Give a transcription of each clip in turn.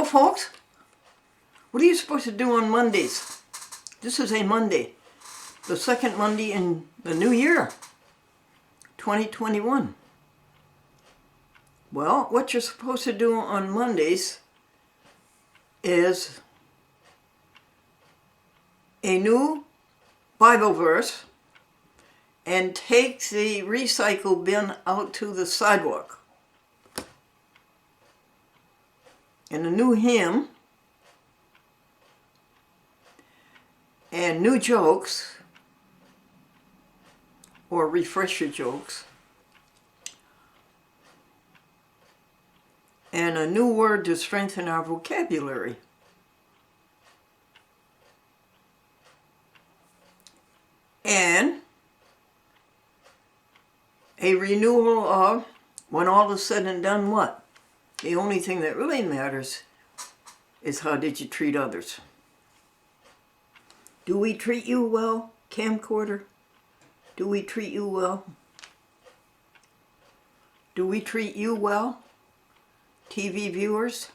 folks, what are you supposed to do on Mondays? This is a Monday, the second Monday in the new year, 2021. Well, what you're supposed to do on Mondays is a new Bible verse and take the recycle bin out to the sidewalk. And a new hymn and new jokes or refresher jokes and a new word to strengthen our vocabulary. And a renewal of, when all is said and done, what? The only thing that really matters is how did you treat others. Do we treat you well, camcorder? Do we treat you well? Do we treat you well, TV viewers?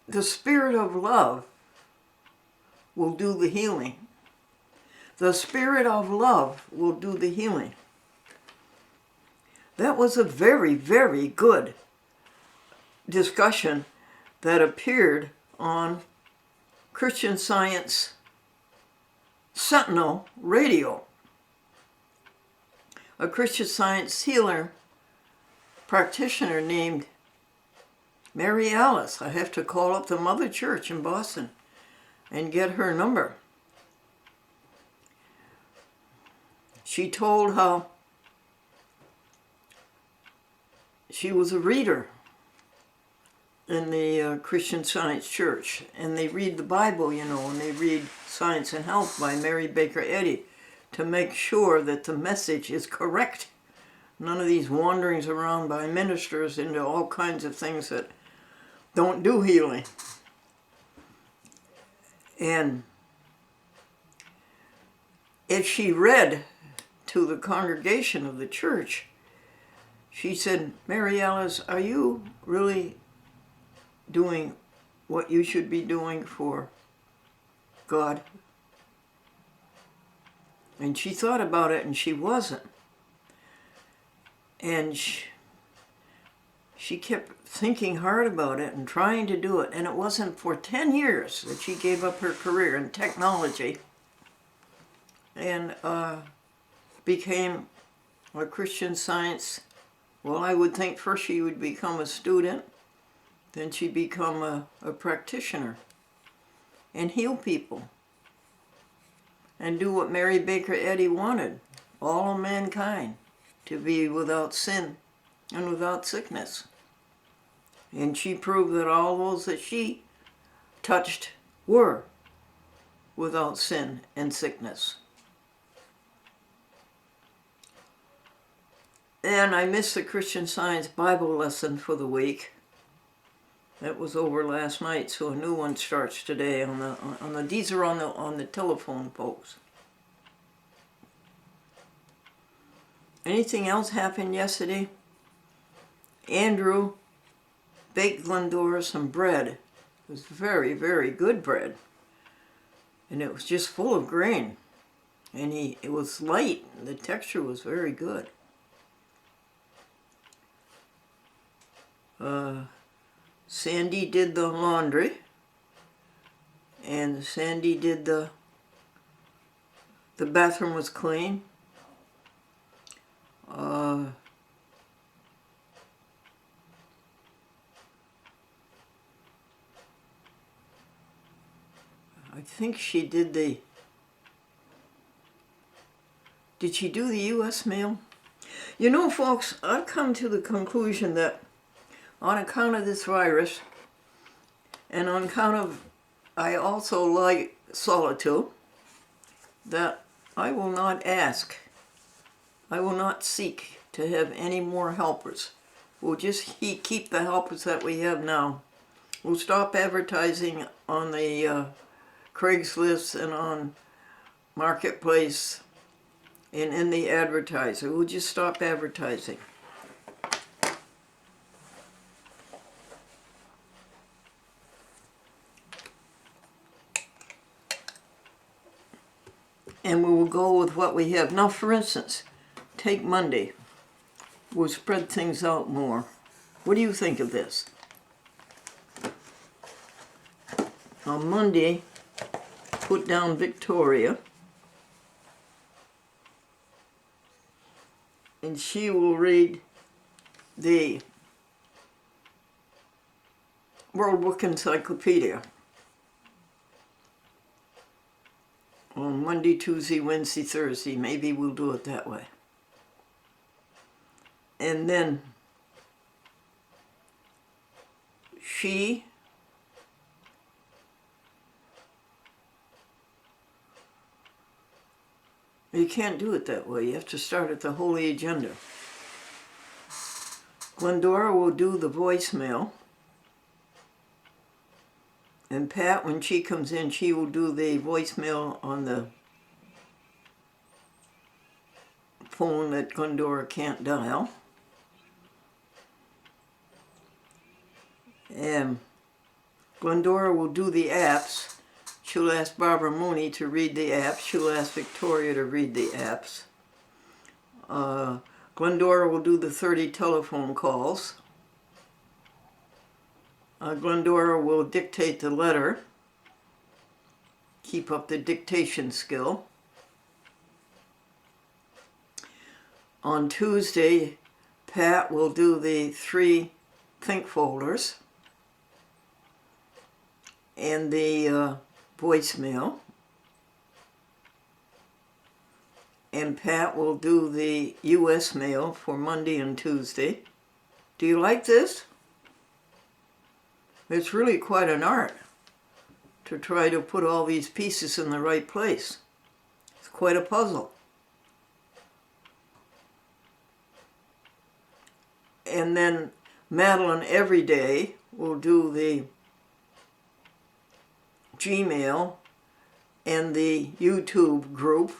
The spirit of love will do the healing. The spirit of love will do the healing. That was a very, very good discussion that appeared on Christian Science Sentinel Radio. A Christian Science healer practitioner named Mary Alice. I have to call up the Mother Church in Boston and get her number. She told how she was a reader in the Christian Science Church, and they read the Bible, you know, and they read Science and Health by Mary Baker Eddy to make sure that the message is correct. None of these wanderings around by ministers into all kinds of things that don't do healing. And if she read to the congregation of the church, she said, Mary Alice, are you really doing what you should be doing for God? And she thought about it and she wasn't. And she kept thinking hard about it and trying to do it. And it wasn't for 10 years that she gave up her career in technology and became a Christian Science. Well, I would think first she would become a student, then she'd become a practitioner and heal people and do what Mary Baker Eddy wanted, all of mankind to be without sin and without sickness. And she proved that all those that she touched were without sin and sickness. And I missed the Christian Science Bible lesson for the week. That was over last night, so a new one starts today on the these are on the telephone, folks. Anything else happened yesterday? Andrew baked Glendora some bread. It was very, very good bread. And it was just full of grain. And it was light. The texture was very good. Sandy did the laundry. And Sandy did the bathroom was clean. I think she did did she do the U.S. mail? You know, folks, I've come to the conclusion that on account of this virus, and on account of, I also like solitude, that I will not ask, I will not seek to have any more helpers. We'll just keep the helpers that we have now. We'll stop advertising on the Craigslist and on Marketplace and in the advertiser. We'll just stop advertising. And we will go with what we have. Now, for instance, take Monday. We'll spread things out more. What do you think of this? On Monday, put down Victoria. And she will read the World Book Encyclopedia. On Monday, Tuesday, Wednesday, Thursday. Maybe we'll do it that way. And then she you can't do it that way. You have to start at the Holy Agenda. Glendora will do the voicemail. And Pat, when she comes in, she will do the voicemail on the phone that Glendora can't dial. And Glendora will do the apps. She'll ask Barbara Mooney to read the apps. She'll ask Victoria to read the apps. Glendora will do the 30 telephone calls. Glendora will dictate the letter. Keep up the dictation skill. On Tuesday, Pat will do the 3 think folders and the voicemail. And Pat will do the U.S. mail for Monday and Tuesday. Do you like this? It's really quite an art to try to put all these pieces in the right place. It's quite a puzzle. And then Madeline every day will do the Gmail and the YouTube group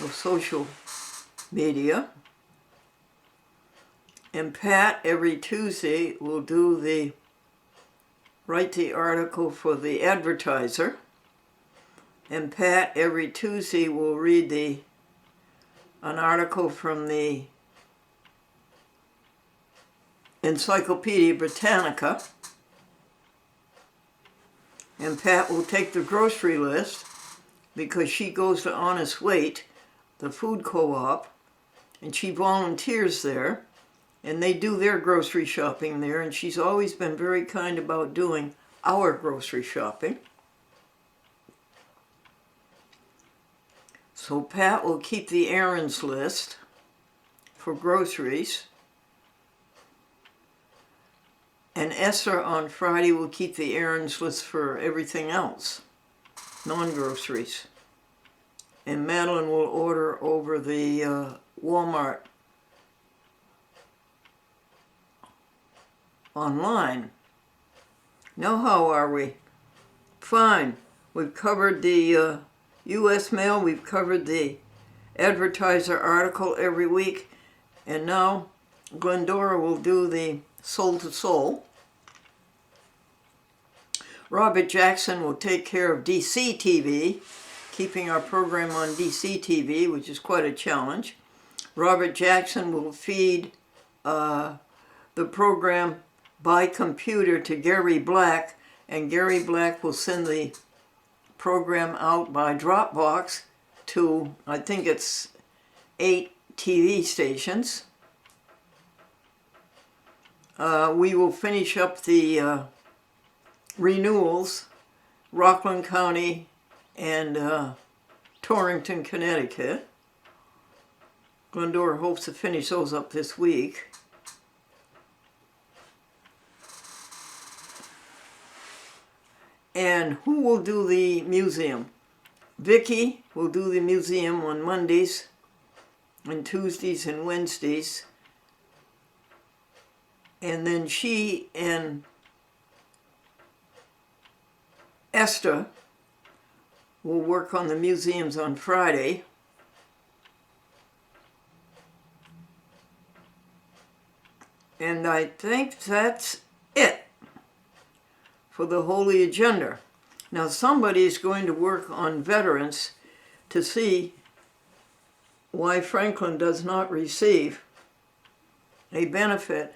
of social media. And Pat every Tuesday will do the write the article for the advertiser. And Pat every Tuesday will read an article from the Encyclopedia Britannica. And Pat will take the grocery list because she goes to Honest Weight, the food co-op, and she volunteers there. And they do their grocery shopping there, and she's always been very kind about doing our grocery shopping. So Pat will keep the errands list for groceries. And Esther on Friday will keep the errands list for everything else, non-groceries. And Madeline will order over the Walmart online. Now how are we? Fine. We've covered the U.S. mail. We've covered the advertiser article every week. And now Glendora will do the Soul to Soul. Robert Jackson will take care of DC TV, keeping our program on DC TV, which is quite a challenge. Robert Jackson will feed the program by computer to Gary Black, and Gary Black will send the program out by Dropbox to, I think it's 8 TV stations. We will finish up the renewals, Rockland County and Torrington, Connecticut. Glendora hopes to finish those up this week. And who will do the museum? Vicki will do the museum on Mondays and Tuesdays and Wednesdays. And then she and Esther will work on the museums on Friday. And I think that's it for the Holy Agenda. Now somebody is going to work on veterans to see why Franklin does not receive a benefit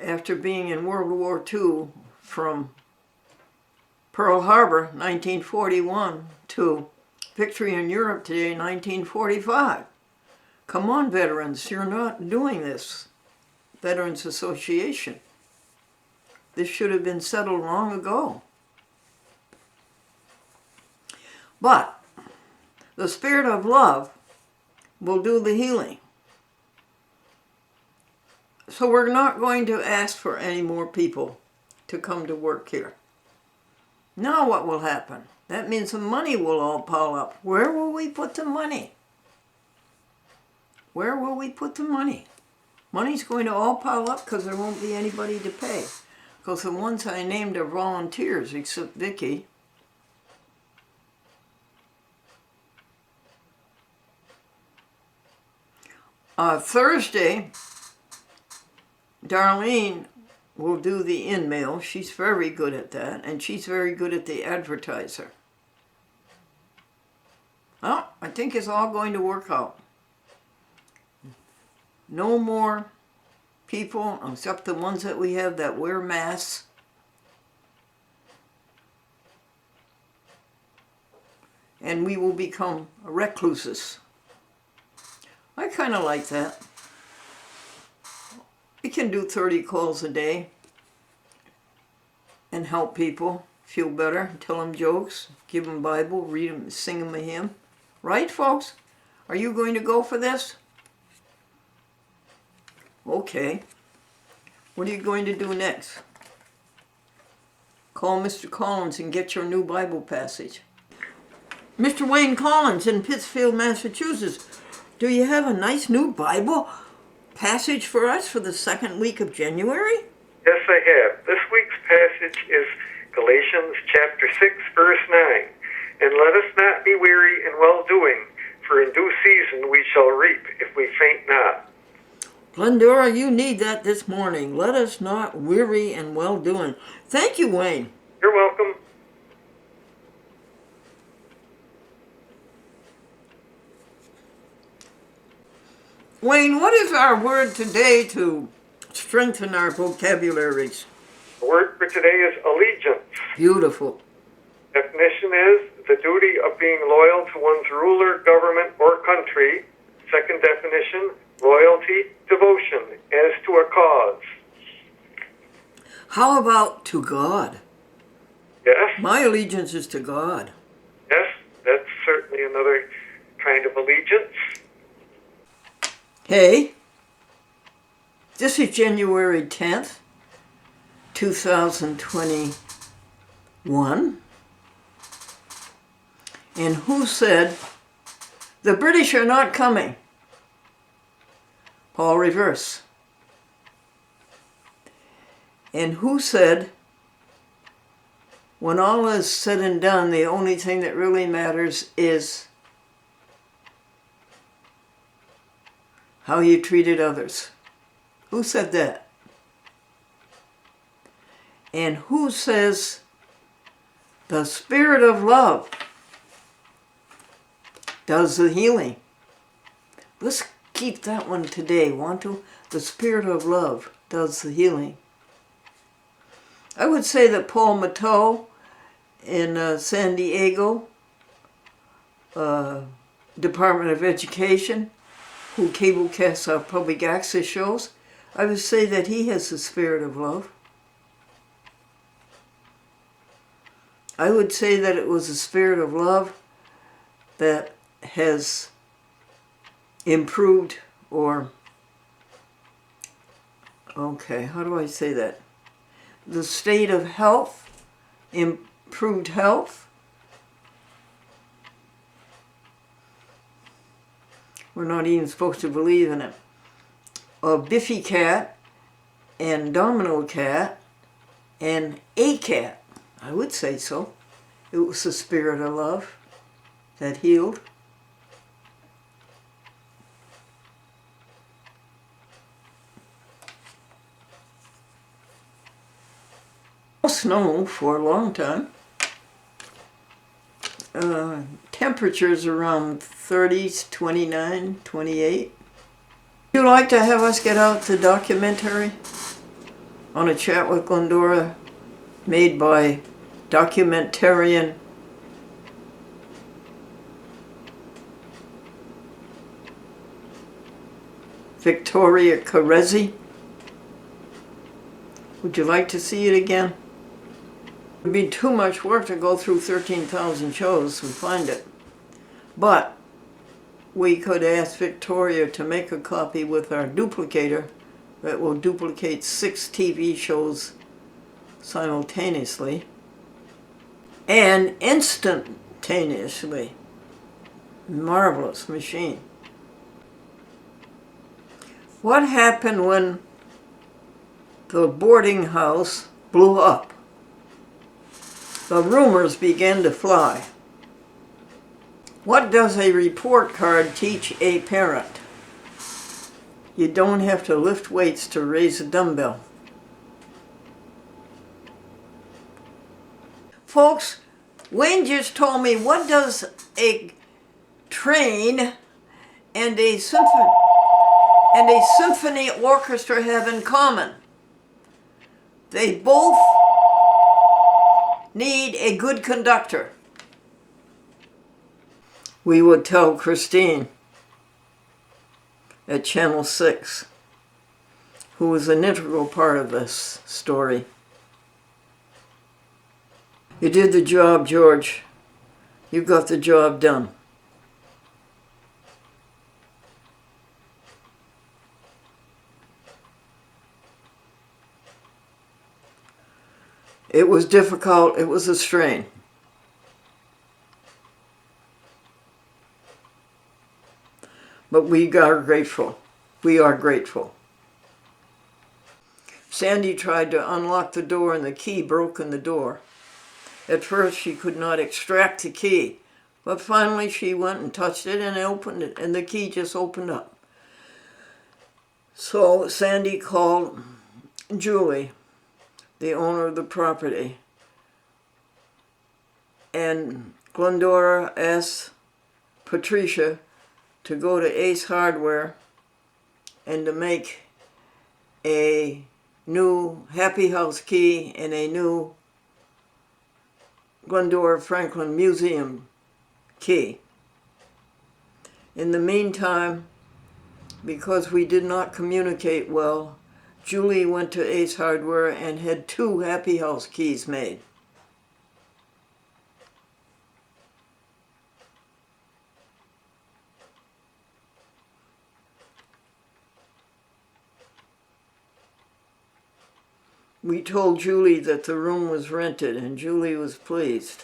after being in World War II from Pearl Harbor, 1941, to Victory in Europe today, 1945. Come on, veterans, you're not doing this. Veterans Association. This should have been settled long ago. But the Spirit of love will do the healing. So we're not going to ask for any more people to come to work here. Now what will happen? That means the money will all pile up. Where will we put the money? Where will we put the money? Money's going to all pile up because there won't be anybody to pay. Because the ones I named are volunteers, except Vicki. Thursday, Darlene will do the in-mail. She's very good at that, and she's very good at the advertiser. Well, I think it's all going to work out. No more people, except the ones that we have that wear masks. And we will become recluses. I kind of like that. We can do 30 calls a day and help people feel better, tell them jokes, give them Bible, read them, sing them a hymn. Right, folks? Are you going to go for this? Okay. What are you going to do next? Call Mr. Collins and get your new Bible passage. Mr. Wayne Collins in Pittsfield, Massachusetts. Do you have a nice new Bible passage for us for the second week of January? Yes, I have. This week's passage is Galatians chapter 6, verse 9. And let us not be weary in well-doing, for in due season we shall reap if we faint not. Glendora, you need that this morning. Let us not weary in well-doing. Thank you, Wayne. You're welcome. Wayne, what is our word today to strengthen our vocabularies? The word for today is allegiance. Beautiful. Definition is the duty of being loyal to one's ruler, government, or country. Second definition, loyalty, devotion, as to a cause. How about to God? Yes. My allegiance is to God. Yes, that's certainly another kind of allegiance. Hey, this is January 10th, 2021. And who said, the British are not coming? Paul Reverse. And who said, when all is said and done, the only thing that really matters is how you treated others? Who said that? And who says the Spirit of love does the healing? Let's keep that one today, want to? The Spirit of love does the healing. I would say that Paul Matteau in San Diego, Department of Education, who cablecasts our public access shows, I would say that he has the Spirit of love. I would say that it was the Spirit of love that has improved, or, okay, how do I say that? The state of health, improved health. We're not even supposed to believe in it. A Biffy cat and Domino cat and a cat. I would say so. It was the Spirit of love that healed. snow for a long time. Temperatures around 30s, 29, 28. Would you like to have us get out the documentary on a Chat with Glendora made by documentarian Victoria Carezzi? Would you like to see it again? It would be too much work to go through 13,000 shows and find it. But we could ask Victoria to make a copy with our duplicator that will duplicate 6 TV shows simultaneously and instantaneously. Marvelous machine. What happened when the boarding house blew up? The rumors began to fly. What does a report card teach a parent? You don't have to lift weights to raise a dumbbell. Folks, Wayne just told me, what does a train and a symphony orchestra have in common? They both need a good conductor. We would tell Christine at Channel 6, who was an integral part of this story. You did the job, George. You got the job done. It was difficult. It was a strain. But we are grateful. We are grateful. Sandy tried to unlock the door and the key broke in the door. At first she could not extract the key, but finally she went and touched it and opened it, and the key just opened up. So Sandy called Julie, the owner of the property, and Glendora asked Patricia to go to Ace Hardware and to make a new Happy House key and a new Glendora Franklin Museum key. In the meantime, because we did not communicate well, Julie went to Ace Hardware and had 2 Happy House keys made. We told Julie that the room was rented, and Julie was pleased.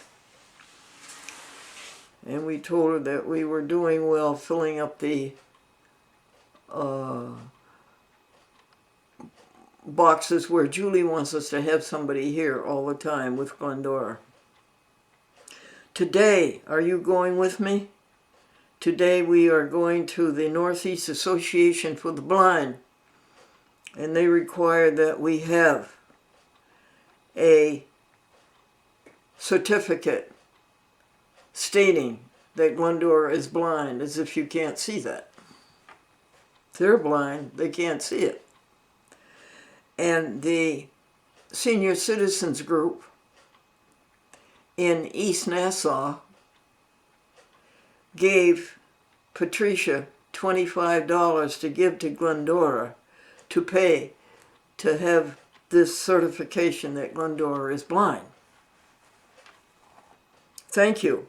And we told her that we were doing well filling up the boxes where Julie wants us to have somebody here all the time with Glendora. Today, are you going with me? Today we are going to the Northeast Association for the Blind, and they require that we have a certificate stating that Glendora is blind, as if you can't see that. They're blind, they can't see it. And the senior citizens group in East Nassau gave Patricia $25 to give to Glendora to pay to have this certification that Glendora is blind. Thank you,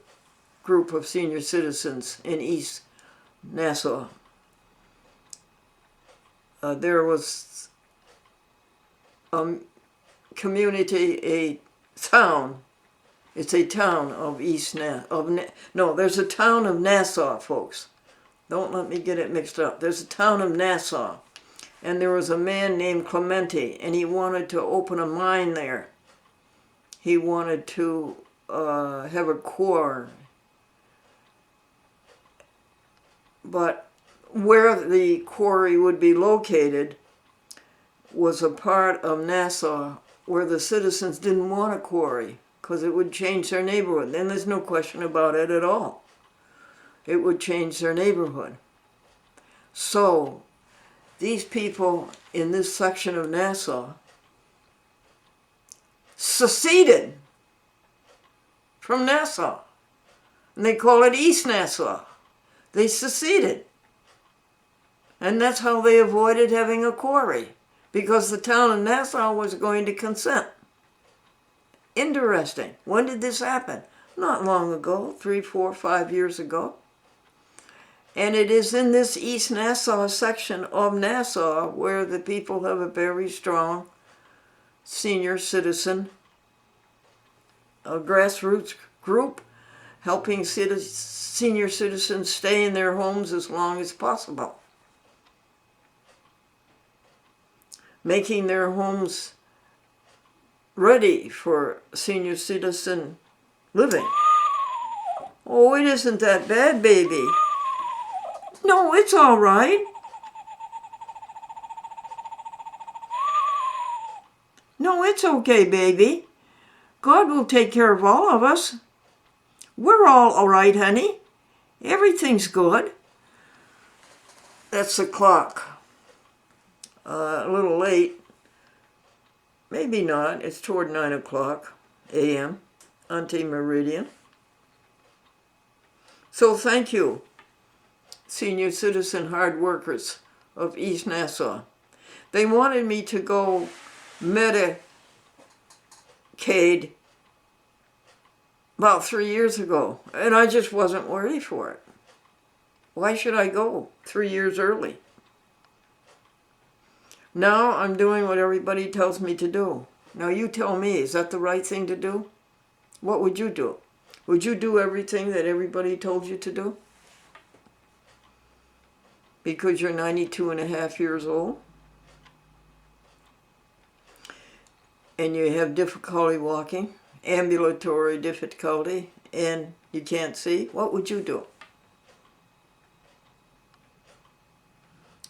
group of senior citizens in East Nassau. There was a community, a town. It's a town of East Nassau. No, there's a town of Nassau, folks. Don't let me get it mixed up. There's a town of Nassau. And there was a man named Clemente, and he wanted to open a mine there. He wanted to have a core. But where the quarry would be located was a part of Nassau where the citizens didn't want a quarry because it would change their neighborhood. Then there's no question about it at all. It would change their neighborhood. So these people in this section of Nassau seceded from Nassau. And they call it East Nassau. They seceded. And that's how they avoided having a quarry, because the town of Nassau was going to consent. Interesting. When did this happen? Not long ago, 3, 4, 5 years ago. And it is in this East Nassau section of Nassau where the people have a very strong senior citizen, a grassroots group helping senior citizens stay in their homes as long as possible, making their homes ready for senior citizen living. Oh, it isn't that bad, baby. No, it's all right. No, it's okay, baby. God will take care of all of us. We're all right, honey. Everything's good. That's the clock. A little late. Maybe not. It's toward 9 o'clock a.m. ante meridian. So thank you, senior citizen hard workers of East Nassau. They wanted me to go Medicaid about 3 years ago, and I just wasn't ready for it. Why should I go 3 years early? Now I'm doing what everybody tells me to do. Now you tell me, is that the right thing to do? What would you do? Would you do everything that everybody told you to do? Because you're 92 and a half years old? And you have difficulty walking, ambulatory difficulty, and you can't see? What would you do?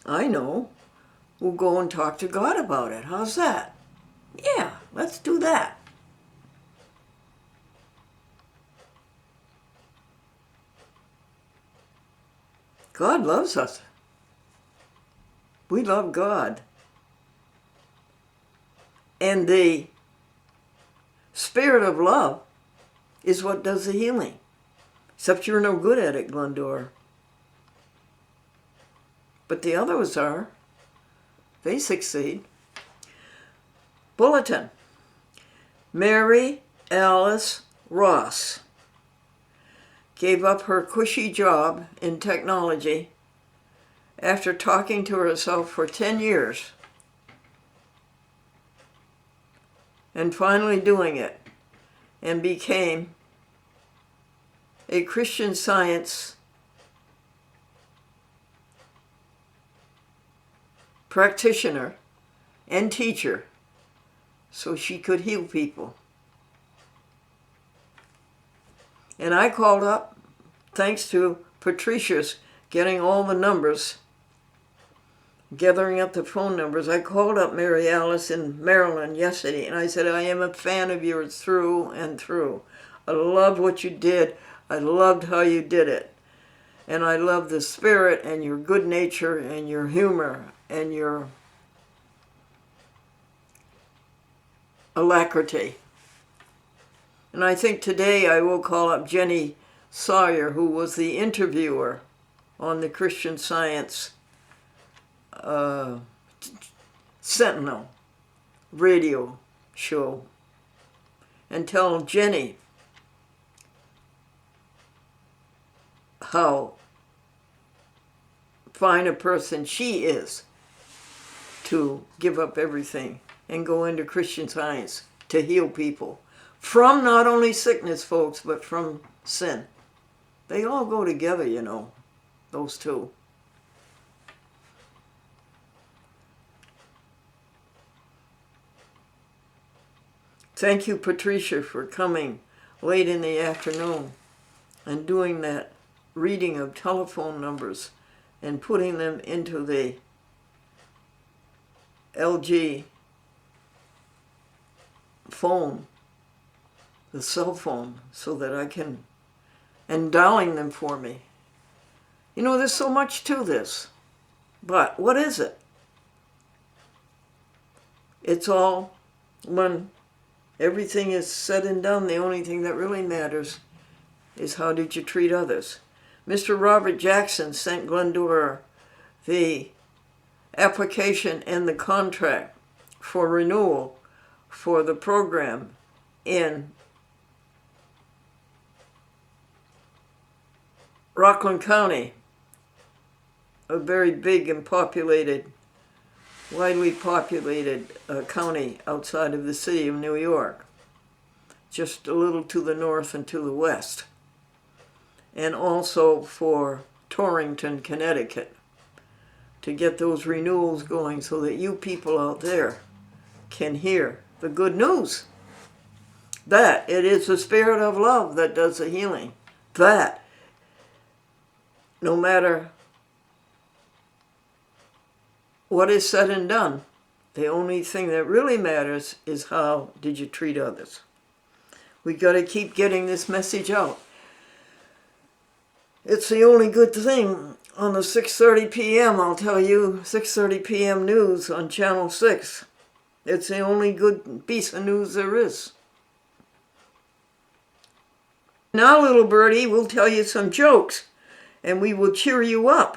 I know. We'll go and talk to God about it. How's that? Yeah, let's do that. God loves us. We love God. And the spirit of love is what does the healing. Except you're no good at it, Glendora. But the others are. They succeed. Bulletin. Mary Alice Ross gave up her cushy job in technology after talking to herself for 10 years and finally doing it, and became a Christian Science practitioner and teacher so she could heal people. And I called up, thanks to Patricia's getting all the numbers, gathering up the phone numbers. I called up Mary Alice in Maryland yesterday, and I said, I am a fan of yours through and through. I loved what you did. I loved how you did it. And I love the spirit and your good nature and your humor and your alacrity. And I think today I will call up Jenny Sawyer, who was the interviewer on the Christian Science Sentinel radio show, and tell Jenny how fine a person she is to give up everything and go into Christian Science to heal people from not only sickness, folks, but from sin. They all go together, you know, those two. Thank you, Patricia, for coming late in the afternoon and doing that reading of telephone numbers and putting them into the LG phone, the cell phone, so that I can, and dialing them for me. You know, there's so much to this. But what is it? It's all, when everything is said and done, the only thing that really matters is how did you treat others. Mr. Robert Jackson sent Glendora the application and the contract for renewal for the program in Rockland County, a very big and populated, widely populated county outside of the city of New York, just a little to the north and to the west, and also for Torrington, Connecticut, to get those renewals going so that you people out there can hear the good news, that it is the Spirit of love that does the healing, that no matter what is said and done, the only thing that really matters is how did you treat others. We got to keep getting this message out. It's the only good thing on the 6:30 p.m., I'll tell you, 6:30 p.m. news on Channel 6. It's the only good piece of news there is. Now, little birdie, we'll tell you some jokes, and we will cheer you up.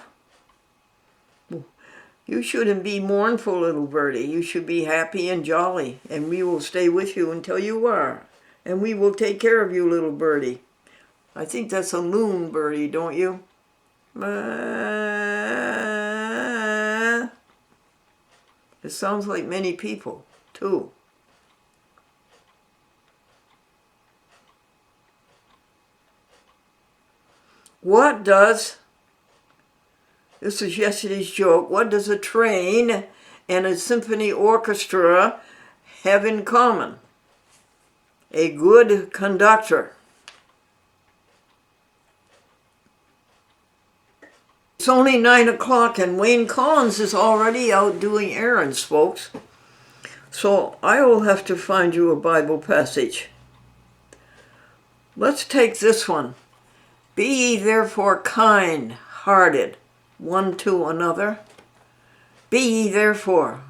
You shouldn't be mournful, little birdie. You should be happy and jolly, and we will stay with you until you are. And we will take care of you, little birdie. I think that's a loon birdie, don't you? It sounds like many people, too. What does, this is yesterday's joke, what does a train and a symphony orchestra have in common? A good conductor. It's only 9 o'clock and Wayne Collins is already out doing errands, folks. So I will have to find you a Bible passage. Let's take this one. Be ye therefore kind-hearted one to another. Be ye therefore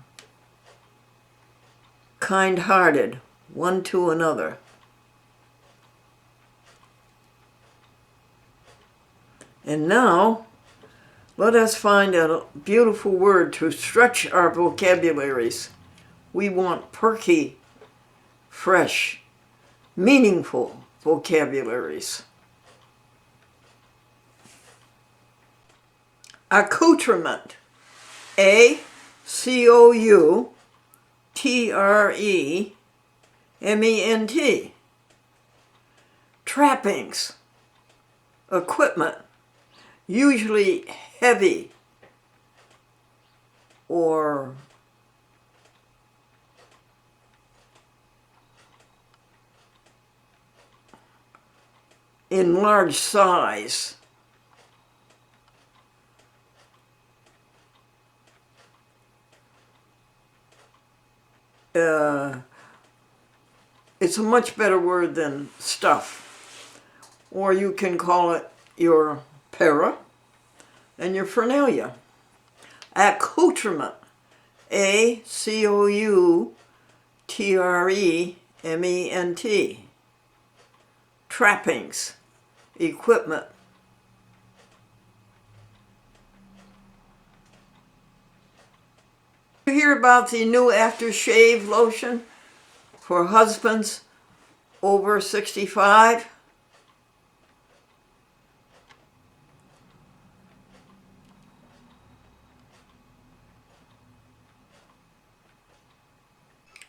kind-hearted one to another. And now, let us find a beautiful word to stretch our vocabularies. We want perky, fresh, meaningful vocabularies. Accoutrement. A-C-O-U-T-R-E-M-E-N-T. Trappings. Equipment. Usually heavy or in large size. It's a much better word than stuff. Or you can call it your para and your fernalia. Accoutrement. A-C-O-U-T-R-E-M-E-N-T. Trappings. Equipment. You hear about the new aftershave lotion for husbands over 65?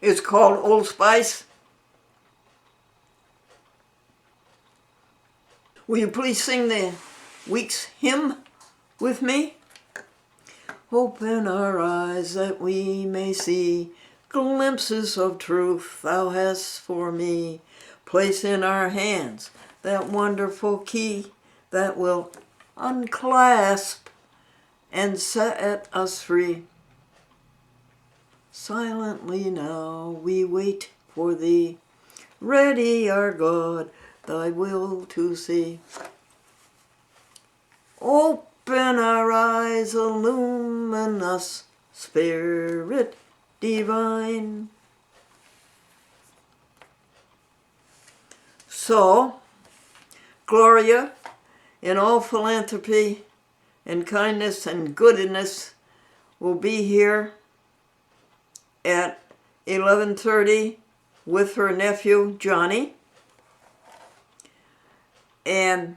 It's called Old Spice. Will you please sing the week's hymn with me? Open our eyes that we may see glimpses of truth thou hast for me. Place in our hands that wonderful key that will unclasp and set us free. Silently now we wait for thee. Ready, our God, thy will to see. Open our eyes, illumine us, Spirit divine. So, Gloria, in all philanthropy and kindness and goodness, will be here at 11:30 with her nephew, Johnny. And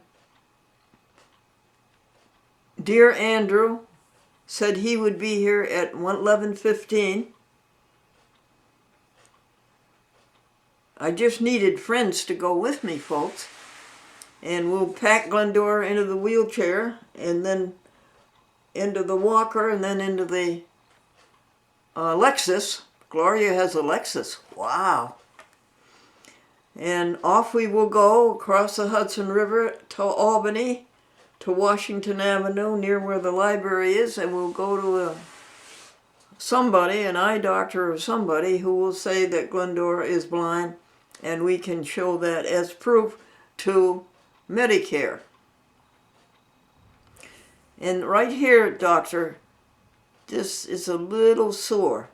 dear Andrew said he would be here at 11:15. I just needed friends to go with me, folks. And we'll pack Glendora into the wheelchair and then into the walker and then into the Lexus. Gloria has a Lexus. Wow. And off we will go across the Hudson River to Albany, to Washington Avenue, near where the library is, and we'll go to somebody, an eye doctor or somebody, who will say that Glendora is blind, and we can show that as proof to Medicare. And right here, doctor, this is a little sore.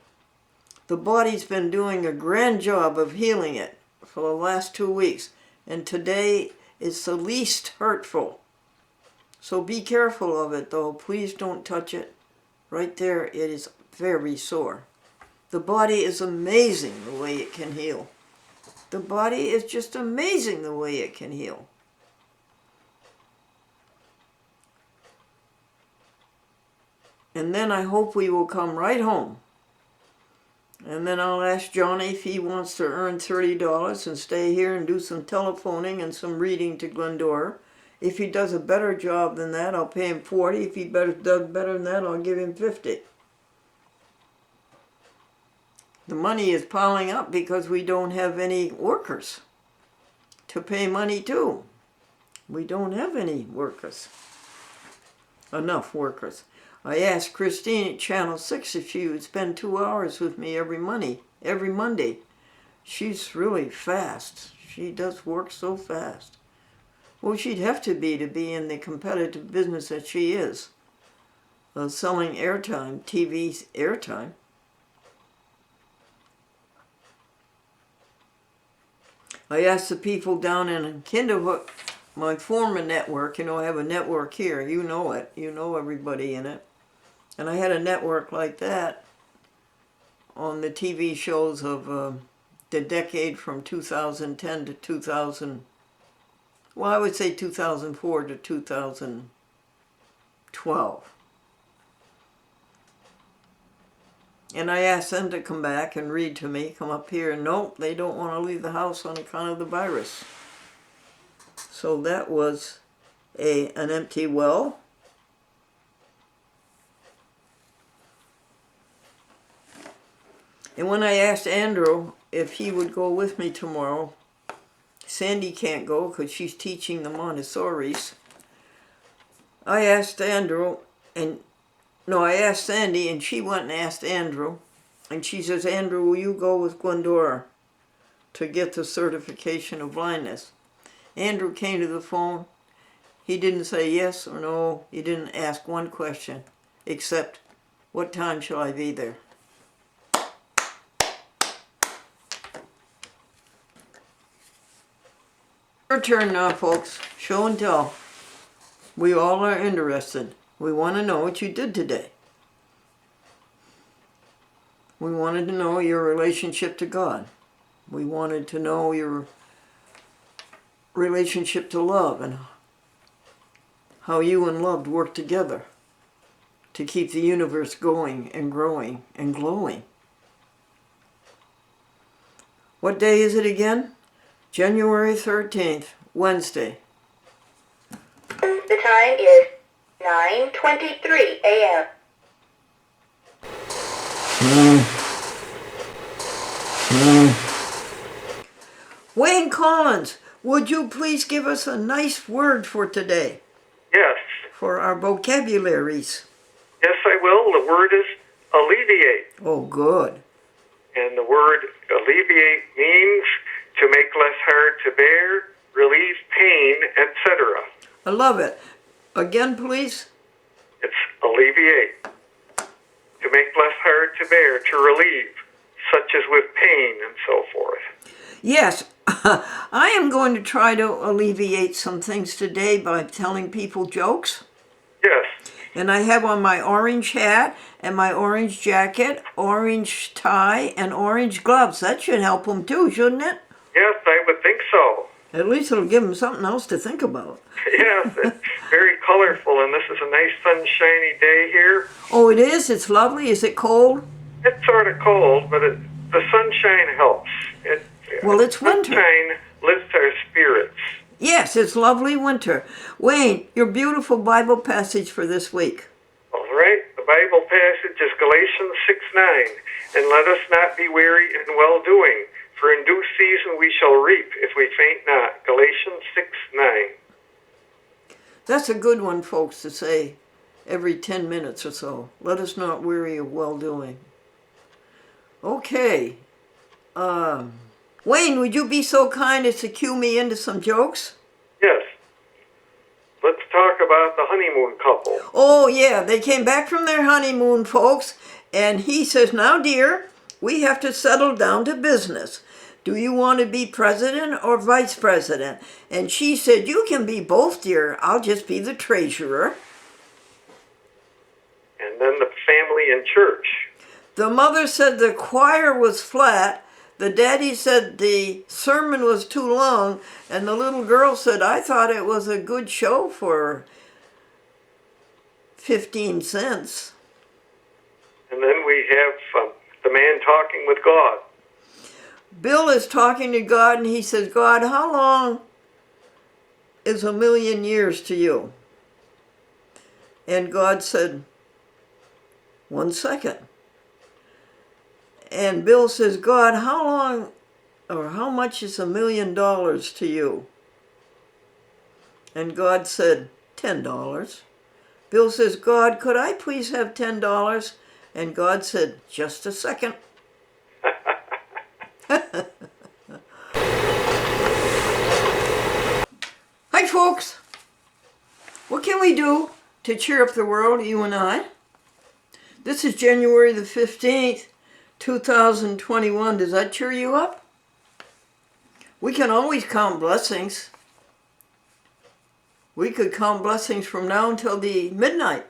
The body's been doing a grand job of healing it for the last 2 weeks, and today is the least hurtful. So be careful of it, though. Please don't touch it. Right there, it is very sore. The body is amazing the way it can heal. The body is just amazing the way it can heal. And then I hope we will come right home. And then I'll ask Johnny if he wants to earn $30 and stay here and do some telephoning and some reading to Glendora. If he does a better job than that, I'll pay him $40. If he does better than that, I'll give him $50. The money is piling up because we don't have any workers to pay money to. We don't have any workers. Enough workers. I asked Christine at Channel 6 if she would spend 2 hours with me every Monday. She's really fast. She does work so fast. Well, she'd have to be in the competitive business that she is. Selling airtime, TV airtime. I asked the people down in Kinderhook, my former network, I have a network here, you know it, you know everybody in it. And I had a network like that on the TV shows of the decade from 2010 to 2004 to 2012. And I asked them to come back and read to me, come up here, and nope, they don't want to leave the house on account of the virus. So that was an empty well. And when I asked Andrew if he would go with me tomorrow, Sandy can't go because she's teaching the Montessori's. I asked Sandy, and she went and asked Andrew, and she says, Andrew, will you go with Glendora to get the certification of blindness? Andrew came to the phone. He didn't say yes or no. He didn't ask one question, except, what time shall I be there? Your turn now, folks. Show and tell. We all are interested. We want to know what you did today. We wanted to know your relationship to God. We wanted to know your relationship to love and how you and love work together to keep the universe going and growing and glowing. What day is it again? January 13th, Wednesday. The time is 9:23 a.m. Wayne Collins, would you please give us a nice word for today? Yes. For our vocabularies. Yes, I will. The word is alleviate. Oh, good. And the word alleviate means to make less hard to bear, relieve pain, etc. I love it. Again, please. It's alleviate. To make less hard to bear, to relieve, such as with pain and so forth. Yes, I am going to try to alleviate some things today by telling people jokes. Yes. And I have on my orange hat and my orange jacket, orange tie, and orange gloves. That should help them too, shouldn't it? Yes, I would think so. At least it'll give them something else to think about. Yes, it's very colorful, and this is a nice sunshiny day here. Oh, it is? It's lovely? Is it cold? It's sort of cold, but the sunshine helps. Well, it's winter. Sunshine lifts our spirits. Yes, it's lovely winter. Wayne, your beautiful Bible passage for this week. All right, the Bible passage is Galatians 6:9. And let us not be weary in well-doing, for in due season we shall reap if we faint not. Galatians 6:9. That's a good one, folks, to say every 10 minutes or so. Let us not weary of well-doing. Okay. Wayne, would you be so kind as to cue me into some jokes? Yes. Let's talk about the honeymoon couple. Oh, yeah. They came back from their honeymoon, folks, and he says, now, dear, we have to settle down to business. Do you want to be president or vice president? And she said, you can be both, dear. I'll just be the treasurer. And then the family in church. The mother said the choir was flat. The daddy said the sermon was too long. And the little girl said, I thought it was a good show for 15 cents. And then we have the man talking with God. Bill is talking to God, and he says, God, how long is 1,000,000 years to you? And God said, 1 second. And Bill says, God, how long or how much is $1,000,000 to you? And God said, $10. Bill says, God, could I please have $10? And God said, just a second. Hi, folks. What can we do to cheer up the world, you and I? This is January the 15th, 2021. Does that cheer you up? We can always count blessings. We could count blessings from now until the midnight.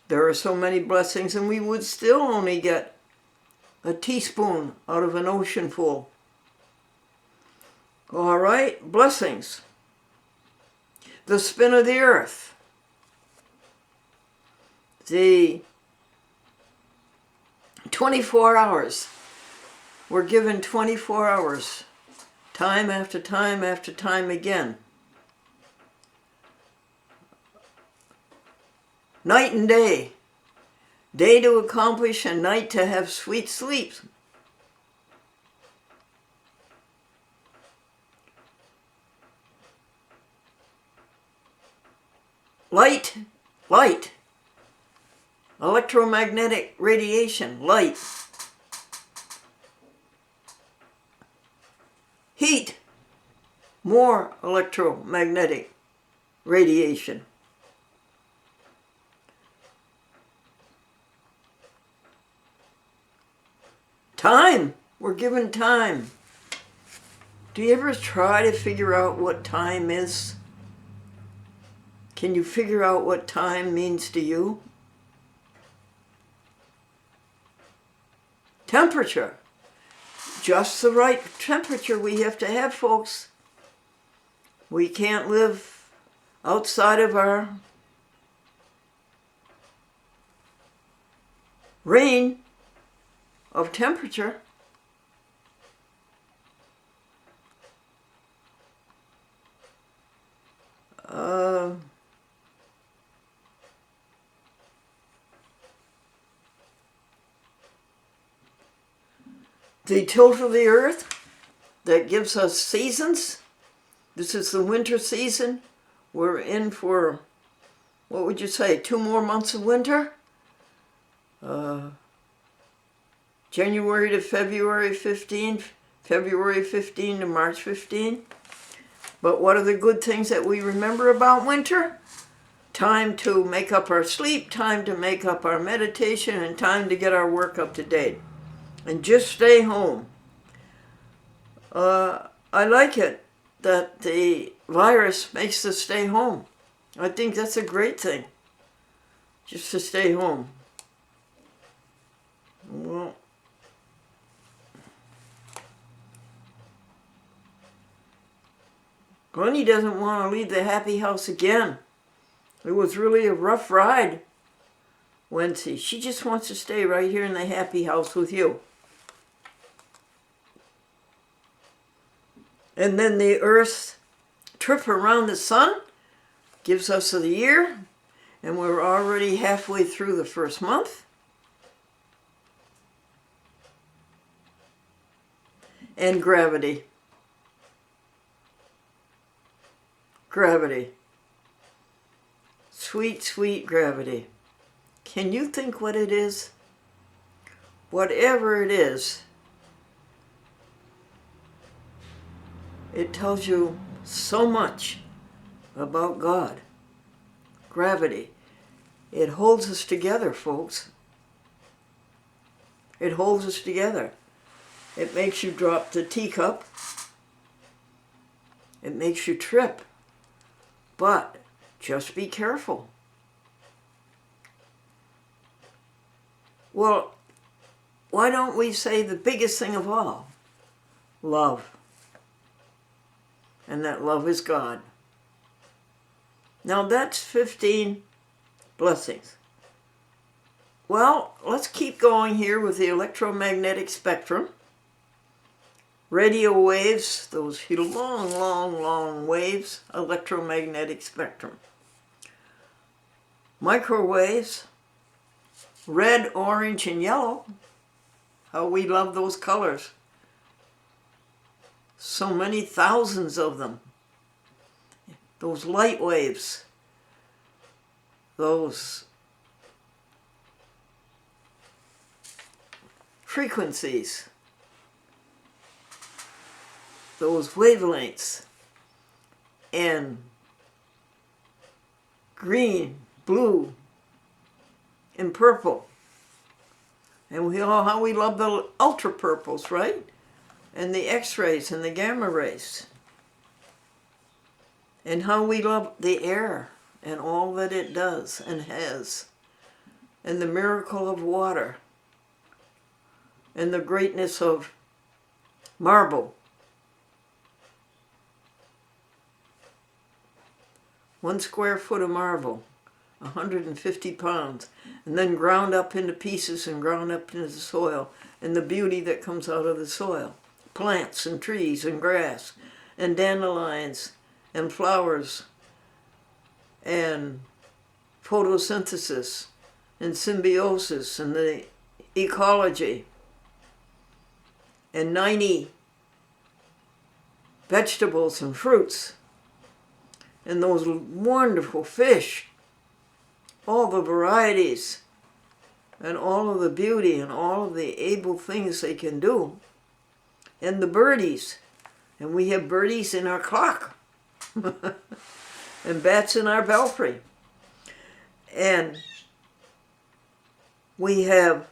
There are so many blessings, and we would still only get a teaspoon out of an ocean full. All right, blessings. The spin of the earth. The 24 hours. We're given 24 hours, time after time after time again. Night and day. Day to accomplish and night to have sweet sleep. Light, light. Electromagnetic radiation, light. Heat, more electromagnetic radiation. Time, we're given time. Do you ever try to figure out what time is? Can you figure out what time means to you? Temperature. Just the right temperature we have to have, folks. We can't live outside of our range of temperature. The tilt of the earth that gives us seasons. This is the winter season. We're in for, what would you say, 2 more months of winter? January to February 15, February 15 to March 15. But what are the good things that we remember about winter? Time to make up our sleep, time to make up our meditation, and time to get our work up to date. And just stay home. I like it that the virus makes us stay home. I think that's a great thing, just to stay home. Well, Glennie doesn't want to leave the happy house again. It was really a rough ride Wednesday. She just wants to stay right here in the happy house with you. And then the Earth's trip around the sun gives us the year, and we're already halfway through the first month. And gravity. Gravity. Sweet, sweet gravity. Can you think what it is? Whatever it is, it tells you so much about God. Gravity. It holds us together, folks. It holds us together. It makes you drop the teacup. It makes you trip. But just be careful. Well, why don't we say the biggest thing of all? Love. And that love is God. Now that's 15 blessings. Well, let's keep going here with the electromagnetic spectrum. Radio waves, those long, long, long waves, electromagnetic spectrum. Microwaves, red, orange, and yellow. How we love those colors. So many thousands of them. Those light waves, those frequencies, those wavelengths, and green, blue, and purple. And we all, how we love the ultra purples, right? And the X-rays and the gamma rays. And how we love the air and all that it does and has. And the miracle of water. And the greatness of marble. 1 square foot of marble, 150 pounds, and then ground up into pieces and ground up into the soil, and the beauty that comes out of the soil. Plants and trees and grass and dandelions and flowers and photosynthesis and symbiosis and the ecology and 90 vegetables and fruits and those wonderful fish, all the varieties and all of the beauty and all of the able things they can do. And the birdies, and we have birdies in our clock, and bats in our belfry. And we have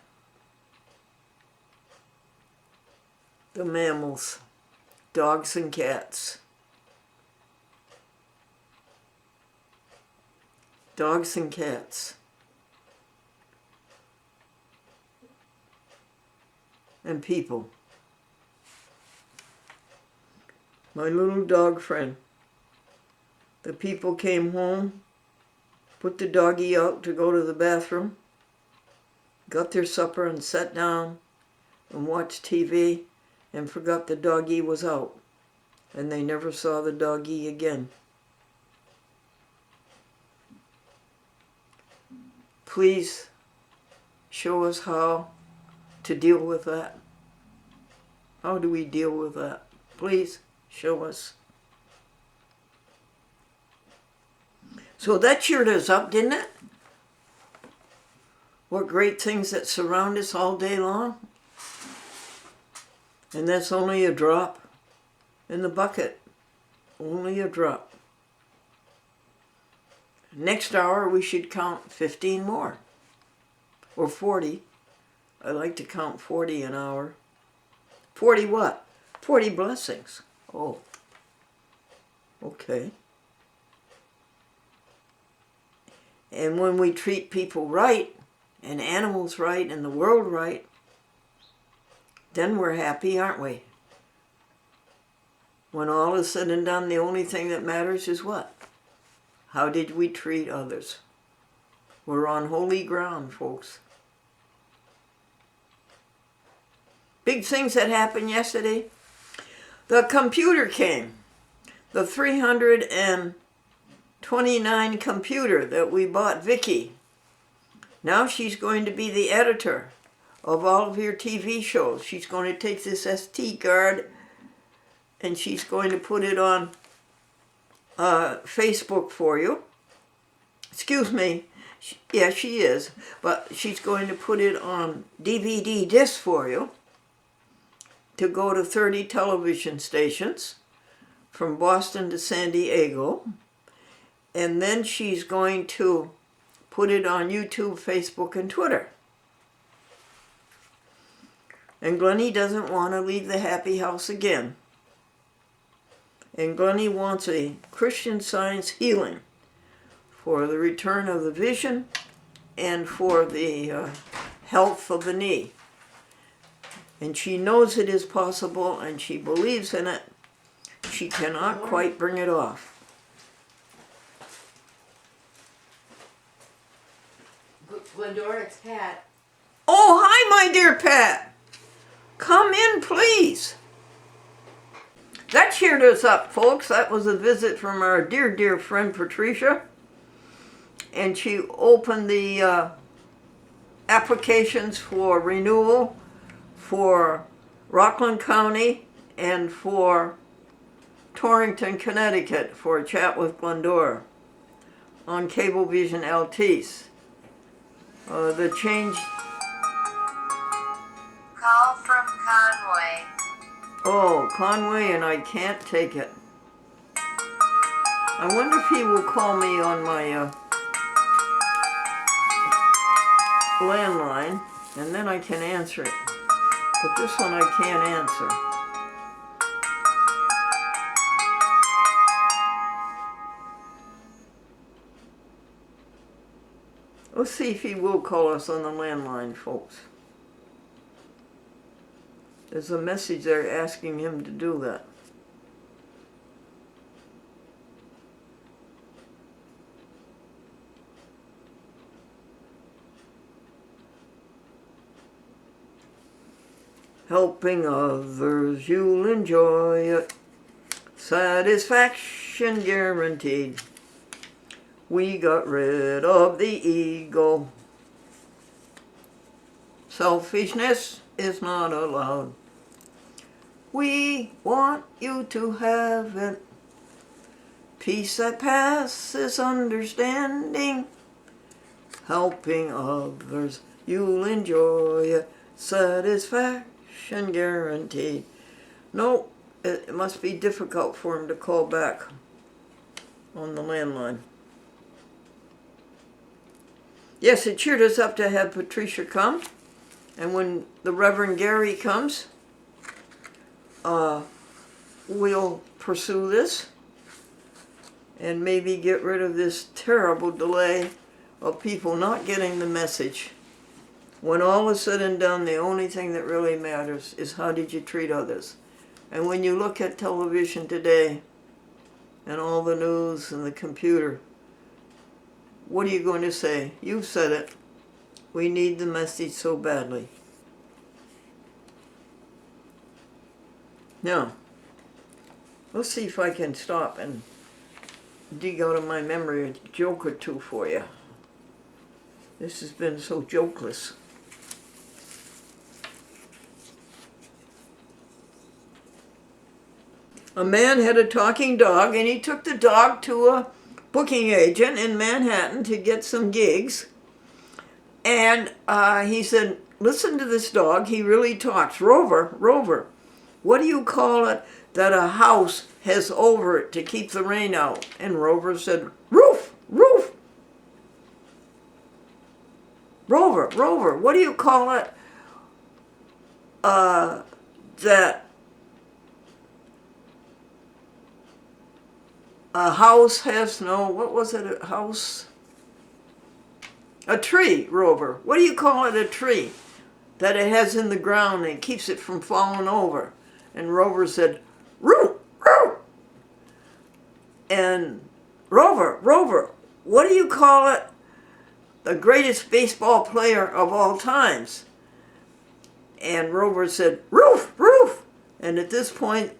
the mammals, dogs and cats. Dogs and cats. And people. My little dog friend. The people came home, put the doggie out to go to the bathroom, got their supper and sat down and watched TV and forgot the doggie was out. And they never saw the doggie again. Please show us how to deal with that. How do we deal with that? Please show us. So that cheered us up, didn't it? What great things that surround us all day long. And that's only a drop in the bucket. Only a drop. Next hour we should count 15 more. Or 40. I like to count 40 an hour. 40 what? 40 blessings. Oh. Okay. And when we treat people right, and animals right, and the world right, then we're happy, aren't we? When all is said and done, the only thing that matters is what? How did we treat others? We're on holy ground, folks. Big things that happened yesterday. The computer came. The 329 computer that we bought Vicky. Now she's going to be the editor of all of your TV shows. She's going to take this SD card and she's going to put it on Facebook for you. Excuse me. Yeah, she is. But she's going to put it on DVD disc for you to go to 30 television stations from Boston to San Diego. And then she's going to put it on YouTube, Facebook, and Twitter. And Glennie doesn't want to leave the happy house again. And Glennie wants a Christian Science healing for the return of the vision and for the health of the knee. And she knows it is possible and she believes in it. She cannot quite bring it off. Glendora, it's Pat. Oh, hi, my dear Pat. Come in, please. That cheered us up, folks. That was a visit from our dear, dear friend Patricia. And she opened the applications for renewal for Rockland County and for Torrington, Connecticut for Chat with Glendora on Cablevision LTs. The change... Call from Conway. Oh, Conway, and I can't take it. I wonder if he will call me on my landline, and then I can answer it. But this one I can't answer. Let's see if he will call us on the landline, folks. There's a message there asking him to do that. Helping others, you'll enjoy it. Satisfaction guaranteed. We got rid of the ego. Selfishness is not allowed. We want you to have it. Peace that passes understanding. Helping others, you'll enjoy it. Satisfaction guaranteed. No, it must be difficult for him to call back on the landline. Yes, it cheered us up to have Patricia come. And when the Reverend Gary comes, we'll pursue this and maybe get rid of this terrible delay of people not getting the message. When all is said and done, the only thing that really matters is how did you treat others. And when you look at television today and all the news and the computer, what are you going to say? You've said it. We need the message so badly. Now, let's see if I can stop and dig out of my memory a joke or two for you. This has been so jokeless. A man had a talking dog, and he took the dog to a booking agent in Manhattan to get some gigs. And he said, listen to this dog, he really talks. Rover, what do you call it that a house has over it to keep the rain out? And Rover said, roof, roof. Rover, what do you call it that a house has what was it, a house? A tree, Rover. What do you call it, a tree that it has in the ground and keeps it from falling over? And Rover said, roof, roof. And Rover, what do you call it, the greatest baseball player of all times? And Rover said, roof, roof. And at this point,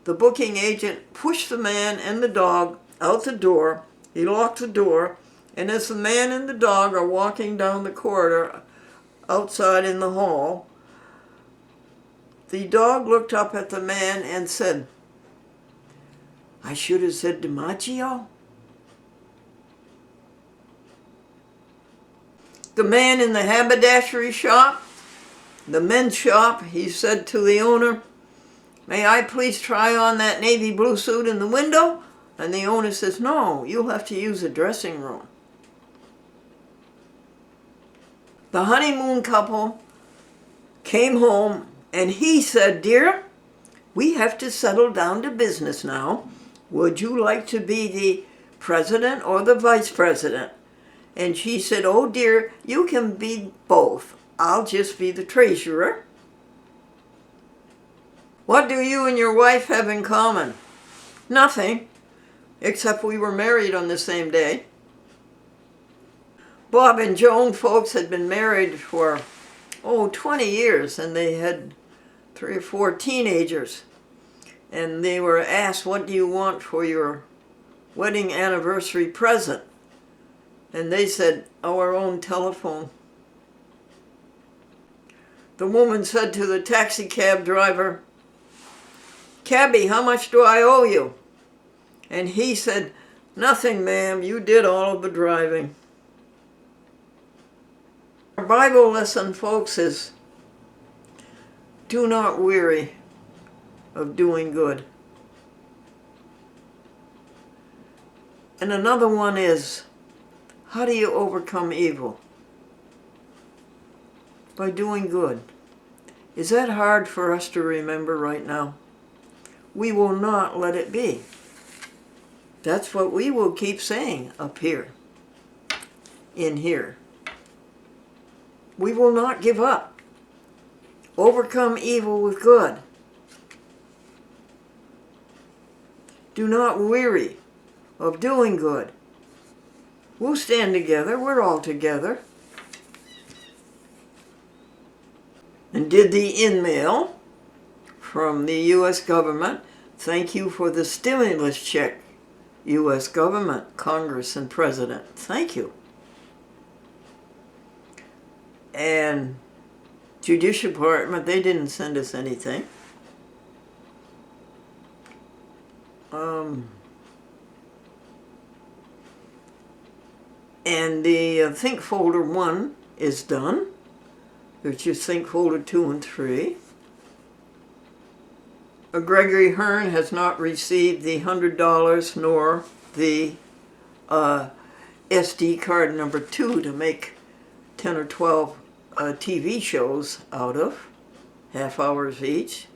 the booking agent pushed the man and the dog out the door. He locked the door. And as the man and the dog are walking down the corridor outside in the hall, the dog looked up at the man and said, I should have said DiMaggio. The man in the haberdashery shop, the men's shop, he said to the owner, may I please try on that navy blue suit in the window? And the owner says, no, you'll have to use the dressing room. The honeymoon couple came home and he said, dear, we have to settle down to business now. Would you like to be the president or the vice president? And she said, oh dear, you can be both. I'll just be the treasurer. What do you and your wife have in common? Nothing, except we were married on the same day. Bob and Joan folks had been married for, 20 years, and they had 3 or 4 teenagers. And they were asked, what do you want for your wedding anniversary present? And they said, our own telephone. The woman said to the taxi cab driver, cabby, how much do I owe you? And he said, nothing, ma'am, you did all of the driving. Our Bible lesson, folks, is do not weary of doing good. And another one is, how do you overcome evil? By doing good. Is that hard for us to remember right now? We will not let it be. That's what we will keep saying up here, in here. We will not give up. Overcome evil with good. Do not weary of doing good. We'll stand together. We're all together. And did the in-mail from the U.S. government. Thank you for the stimulus check, U.S. government, Congress, and President. Thank you. And Judicial Department, they didn't send us anything. And the Think Folder 1 is done. There's just Think Folder 2 and 3. Gregory Hearn has not received the $100 nor the SD card number 2 to make 10 or 12 TV shows out of, half hours each.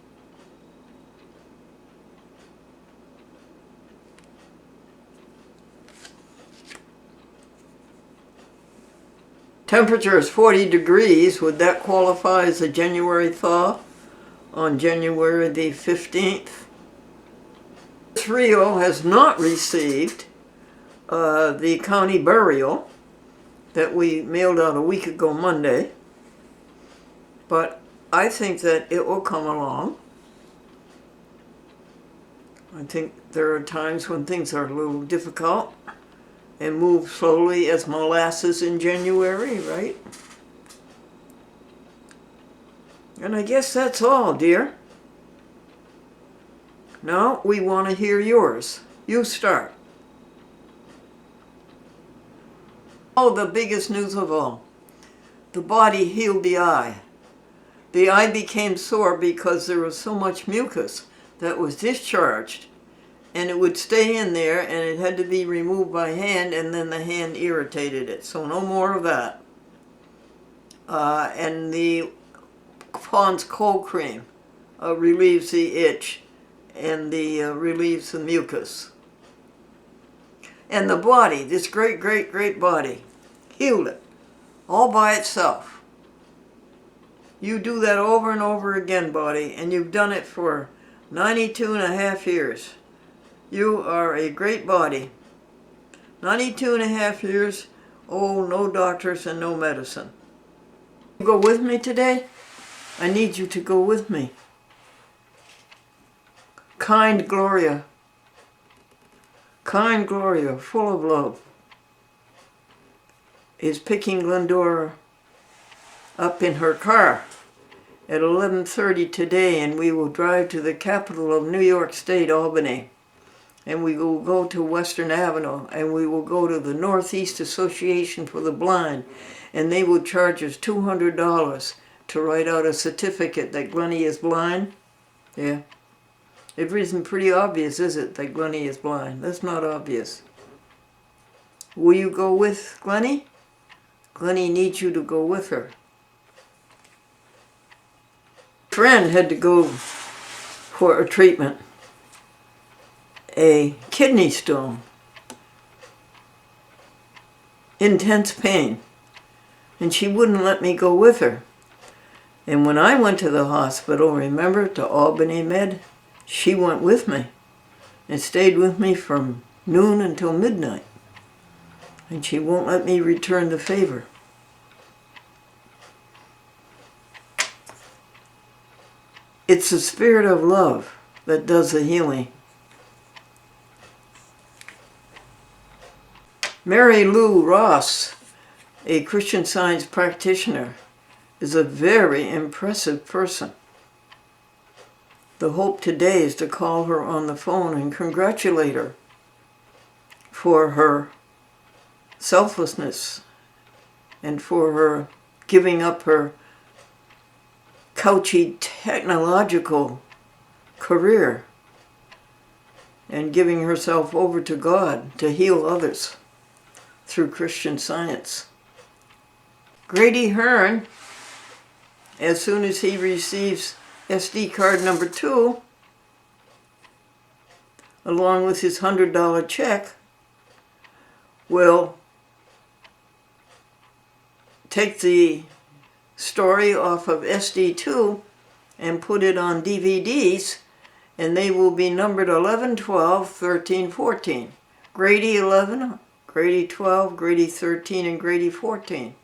Temperature is 40 degrees. Would that qualify as a January thaw on January the 15th? Rio has not received the county burial that we mailed out a week ago Monday, but I think that it will come along. I think there are times when things are a little difficult and move slowly as molasses in January, right? And I guess that's all, dear. Now we want to hear yours. You start. Oh, the biggest news of all. The body healed the eye. The eye became sore because there was so much mucus that was discharged, and it would stay in there, and it had to be removed by hand, and then the hand irritated it. So no more of that. And the Pond's cold cream relieves the itch and relieves the mucus. And the body, this great, great, great body, healed it all by itself. You do that over and over again, body, and you've done it for 92 and a half years. You are a great body. 92 and a half years, oh, no doctors and no medicine. You go with me today? I need you to go with me. Kind Gloria, full of love, is picking Glendora up in her car at 11:30 today, and we will drive to the capital of New York State, Albany. And we will go to Western Avenue, and we will go to the Northeast Association for the Blind, and they will charge us $200 to write out a certificate that Glennie is blind. Yeah. It isn't pretty obvious, is it, that Glennie is blind? That's not obvious. Will you go with Glennie? Glennie needs you to go with her. Friend had to go for a treatment, a kidney stone, intense pain, and she wouldn't let me go with her. And when I went to the hospital, remember, to Albany Med, she went with me and stayed with me from noon until midnight. And she won't let me return the favor. It's the spirit of love that does the healing. Mary Lou Ross, a Christian Science practitioner, is a very impressive person. The hope today is to call her on the phone and congratulate her for her selflessness and for her giving up her couchy technological career and giving herself over to God to heal others through Christian Science. Grady Hearn, as soon as he receives SD card number 2, along with his $100 check, will take the story off of SD2 and put it on DVDs, and they will be numbered 11, 12, 13, 14. Grady 11, Grady 12, Grady 13, and Grady 14.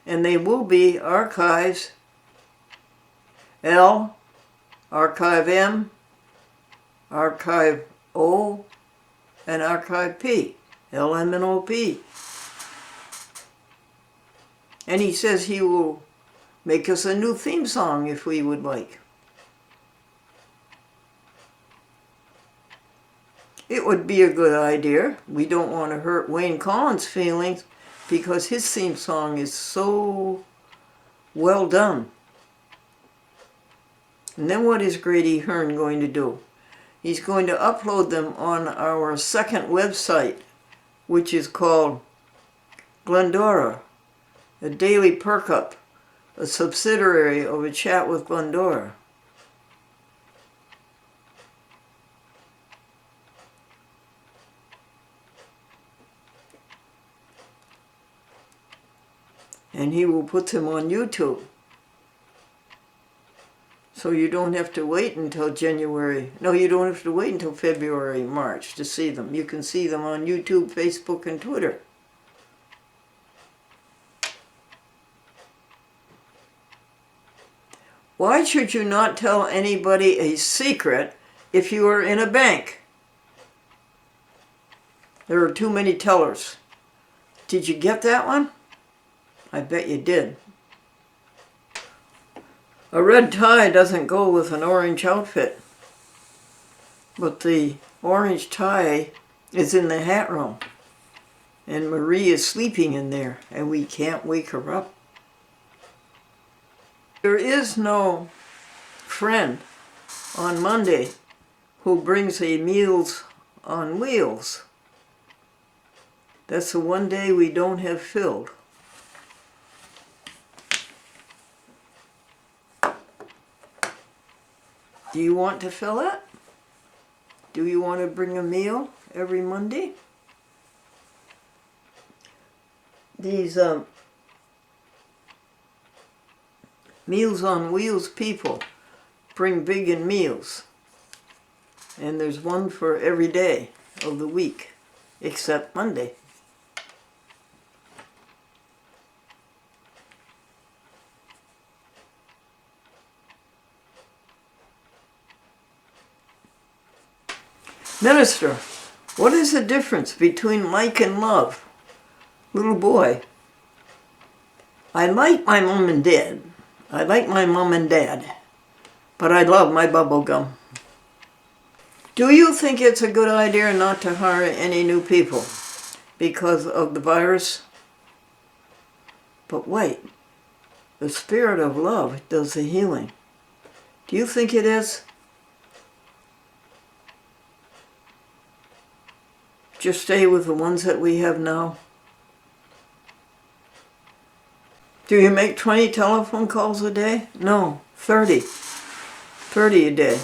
And they will be archives L, Archive M, Archive O, and Archive P, LM and OP. And he says he will make us a new theme song if we would like. It would be a good idea. We don't want to hurt Wayne Collins' feelings because his theme song is so well done. And then what is Grady Hearn going to do? He's going to upload them on our second website, which is called Glendora, a daily perk-up, a subsidiary of a Chat with Glendora. And he will put them on YouTube. So you don't have to wait until January. No, you don't have to wait until February, March to see them. You can see them on YouTube, Facebook, and Twitter. Why should you not tell anybody a secret if you are in a bank? There are too many tellers. Did you get that one? I bet you did. A red tie doesn't go with an orange outfit, but the orange tie is in the hat room, and Marie is sleeping in there, and we can't wake her up. There is no friend on Monday who brings a Meals on Wheels. That's the one day we don't have filled. Do you want to fill it? Do you want to bring a meal every Monday? These Meals on Wheels people bring vegan meals. And there's one for every day of the week, except Monday. Minister, what is the difference between like and love? Little boy, I like my mom and dad. I like my mom and dad, but I love my bubble gum. Do you think it's a good idea not to hire any new people because of the virus? But wait, the spirit of love does the healing. Do you think it is? Just stay with the ones that we have now. Do you make 20 telephone calls a day? No, 30. 30 a day.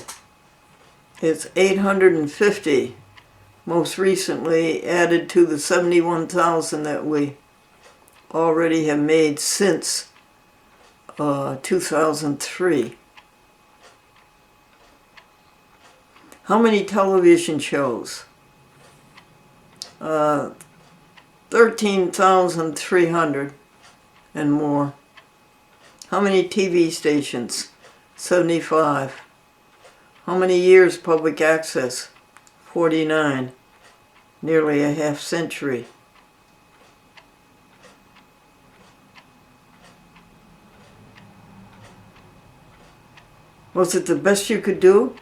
It's 850, most recently added to the 71,000 that we already have made since 2003. How many television shows? 13,300 and more. How many TV stations? 75. How many years public access? 49. Nearly a half century. Was it the best you could do?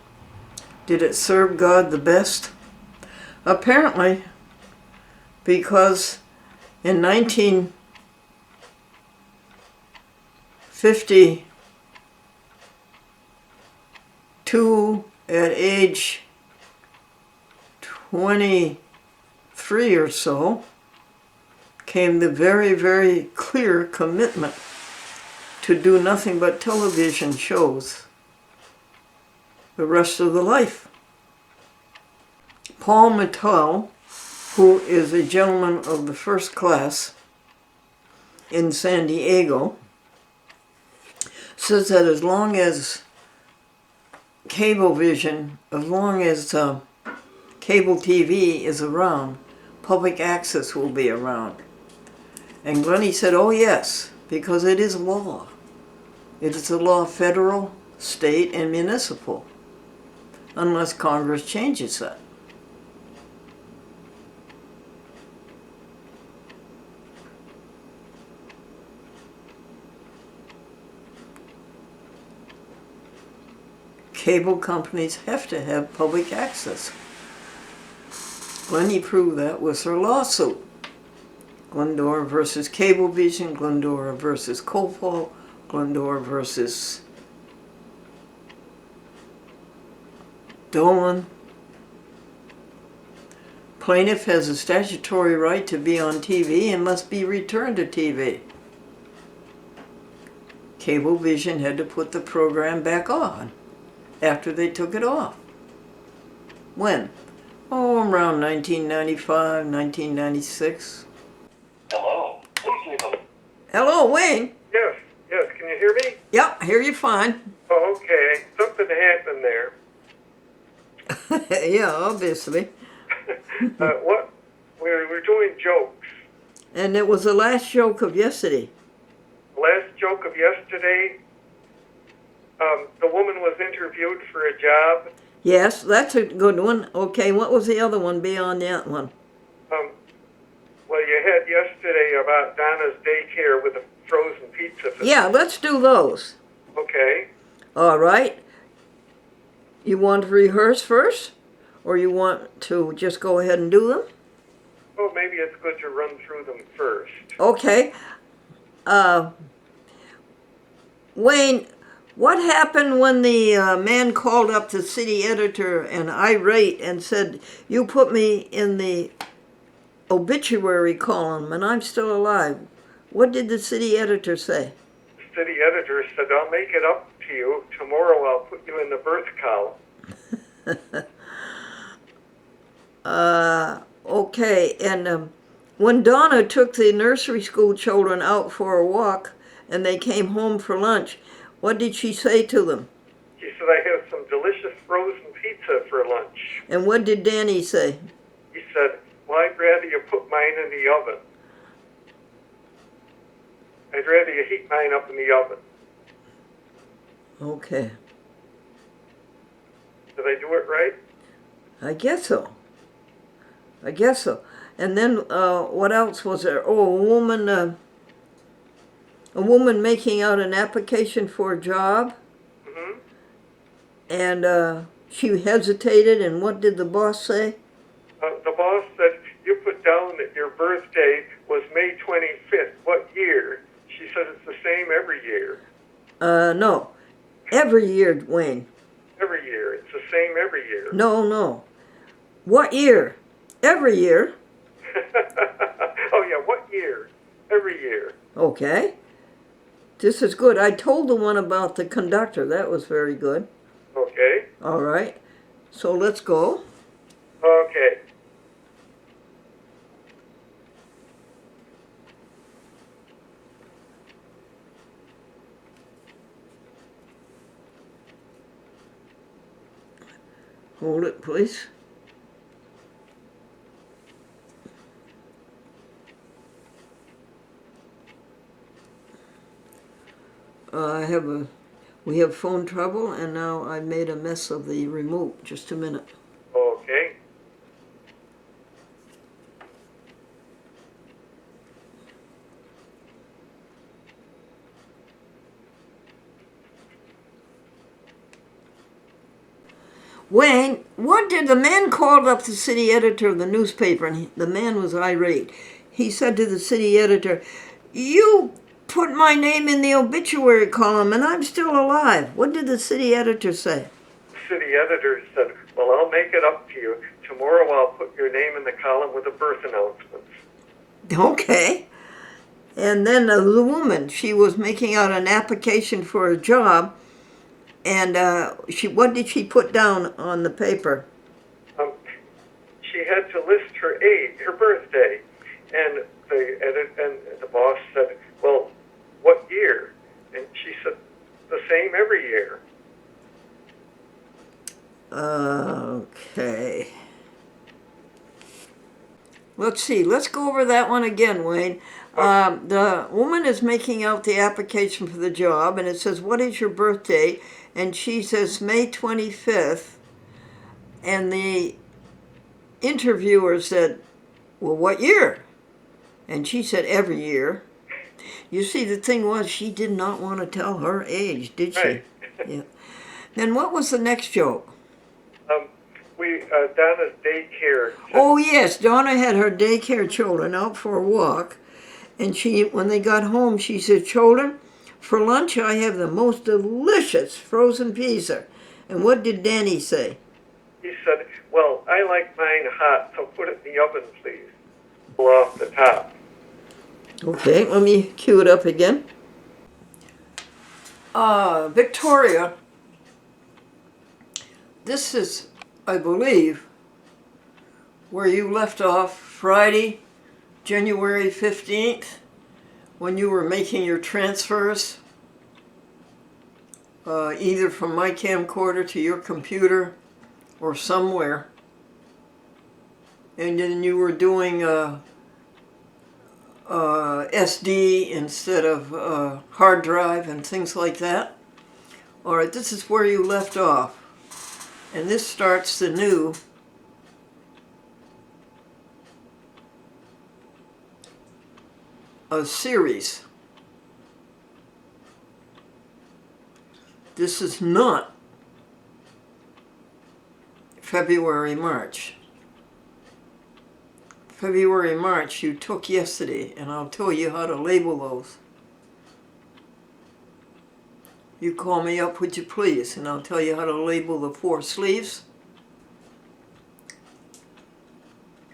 Did it serve God the best? Apparently, because in 1952, at age 23 or so, came the very, very clear commitment to do nothing but television shows the rest of the life. Paul Mattel, who is a gentleman of the first class in San Diego, says that as long as Cablevision, as long as cable TV is around, public access will be around. And Glennie said, oh yes, because it is law. It is a law, federal, state, and municipal, unless Congress changes that. Cable companies have to have public access. Glennie proved that with her lawsuit. Glendora versus Cablevision, Glendora versus Copal, Glendora versus Dolan. Plaintiff has a statutory right to be on TV and must be returned to TV. Cablevision had to put the program back on after they took it off. When? Oh, around 1995, 1996. Hello. Please leave a... Hello, Wayne. Yes, can you hear me? Yep, I hear you fine. Oh, okay. Something happened there. Yeah, obviously. What? We're doing jokes. And it was the last joke of yesterday. Last joke of yesterday, the woman was interviewed for a job. Yes, that's a good one. Okay, what was the other one beyond that one? Well, you had yesterday about Donna's daycare with a frozen pizza. Yeah, let's do those. Okay. All right. You want to rehearse first? Or you want to just go ahead and do them? Oh, maybe it's good to run through them first. Okay. Wayne, what happened when the man called up the city editor and irate and said, "You put me in the obituary column and I'm still alive"? What did the city editor say? The city editor said, I'll make it up to you. Tomorrow I'll put you in the birth column. Okay, and when Donna took the nursery school children out for a walk and they came home for lunch, what did she say to them? She said, I have some delicious frozen pizza for lunch. And what did Danny say? He said, well, I'd rather you put mine in the oven. I'd rather you heat mine up in the oven. Okay, Did I do it right? I guess so. I guess so. And then what else was there? Oh, a woman making out an application for a job, Mm-hmm. and she hesitated. And what did the boss say? The boss said, you put down that your birthday was May 25th. What year? She said it's the same every year. No, every year, Wayne. Every year. It's the same every year. No. What year? Every year. Oh, yeah, what year? Every year. Okay. This is good. I told the one about the conductor. That was very good. Okay. All right. So let's go. Okay. Hold it, please. We have phone trouble, and now I made a mess of the remote. Just a minute. Okay. Wayne, what did the man called up the city editor of the newspaper, and the man was irate. He said to the city editor, "You put my name in the obituary column, and I'm still alive." What did the city editor say? The city editor said, well, I'll make it up to you. Tomorrow I'll put your name in the column with the birth announcements. Okay. And then the woman, she was making out an application for a job, and what did she put down on the paper? She had to list her age, her birthday, and the boss said, well, what year? And she said, the same every year. Okay. Let's see. Let's go over that one again, Wayne. The woman is making out the application for the job, and it says, "What is your birthday?" And she says, "May 25th." And the interviewer said, "Well, what year?" And she said, "Every year." You see, the thing was, she did not want to tell her age, did she? Right. Yeah. Then what was the next joke? Donna's daycare. Oh yes, Donna had her daycare children out for a walk, and when they got home, she said, "Children, for lunch I have the most delicious frozen pizza." And what did Danny say? He said, well, I like mine hot, so put it in the oven, please. Pull off the top. Okay, let me cue it up again. Victoria, this is, I believe, where you left off Friday, January 15th, when you were making your transfers, either from my camcorder to your computer or somewhere. And then you were doing SD instead of hard drive and things like that. All right, this is where you left off. And this starts the new series. This is not February, March. February, March you took yesterday, and I'll tell you how to label those. you call me up, would you please? And I'll tell you how to label the 4 sleeves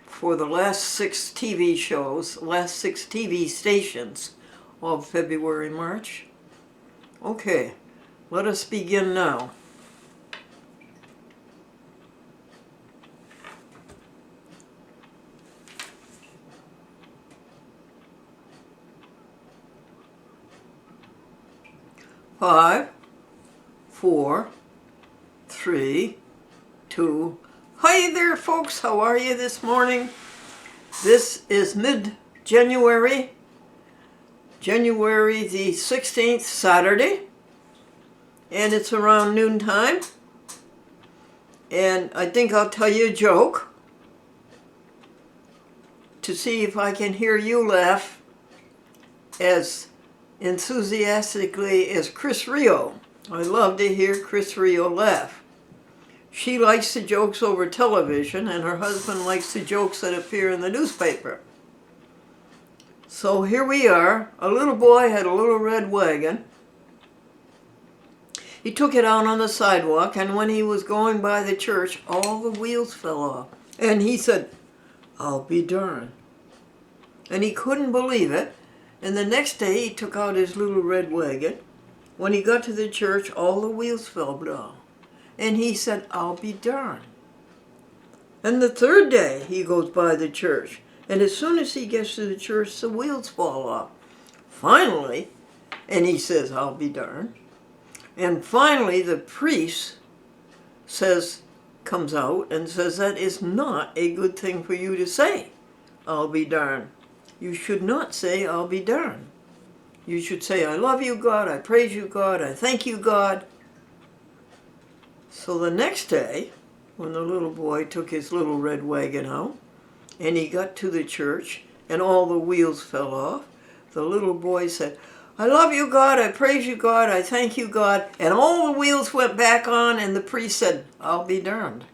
for the last 6 TV shows, last 6 TV stations of February, March. Okay, let us begin now. Five, 4, 3, 2. Hi there, folks. How are you this morning? This is mid-January, January the 16th, Saturday, and it's around noontime. And I think I'll tell you a joke to see if I can hear you laugh as enthusiastically as Chris Rio. I love to hear Chris Rio laugh. She likes the jokes over television, and her husband likes the jokes that appear in the newspaper. So here we are. A little boy had a little red wagon. He took it out on the sidewalk, and when he was going by the church, all the wheels fell off. And he said, "I'll be darned." And he couldn't believe it. And the next day he took out his little red wagon. When he got to the church, all the wheels fell down. And he said, "I'll be darned." And the third day he goes by the church. And as soon as he gets to the church, the wheels fall off. Finally, and he says, "I'll be darned." And finally the priest comes out and says, "That is not a good thing for you to say, 'I'll be darned.' You should not say, 'I'll be darned.' You should say, 'I love you, God. I praise you, God. I thank you, God.'" So the next day, when the little boy took his little red wagon out, and he got to the church, and all the wheels fell off, the little boy said, "I love you, God. I praise you, God. I thank you, God." And all the wheels went back on, and the priest said, "I'll be darned."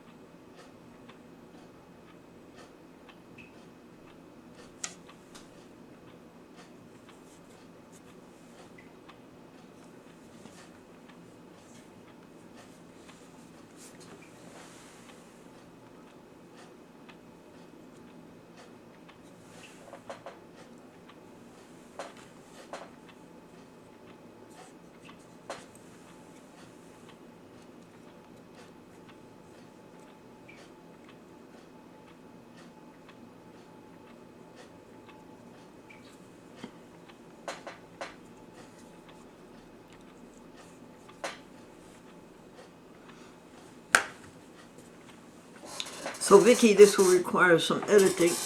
So Vicki, this will require some editing.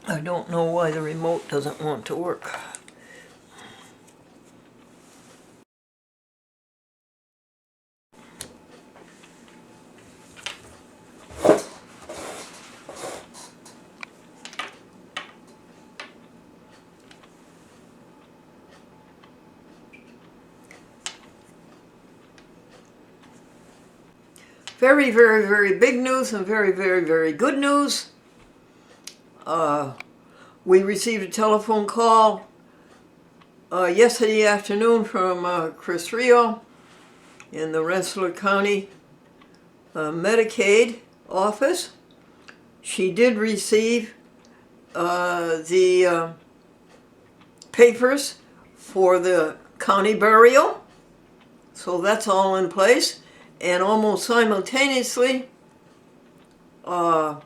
I don't know why the remote doesn't want to work. Very, very, very big news and very, very, very good news. We received a telephone call yesterday afternoon from Chris Rio in the Rensselaer County Medicaid office. She did receive the papers for the county burial, so that's all in place. And almost simultaneously, the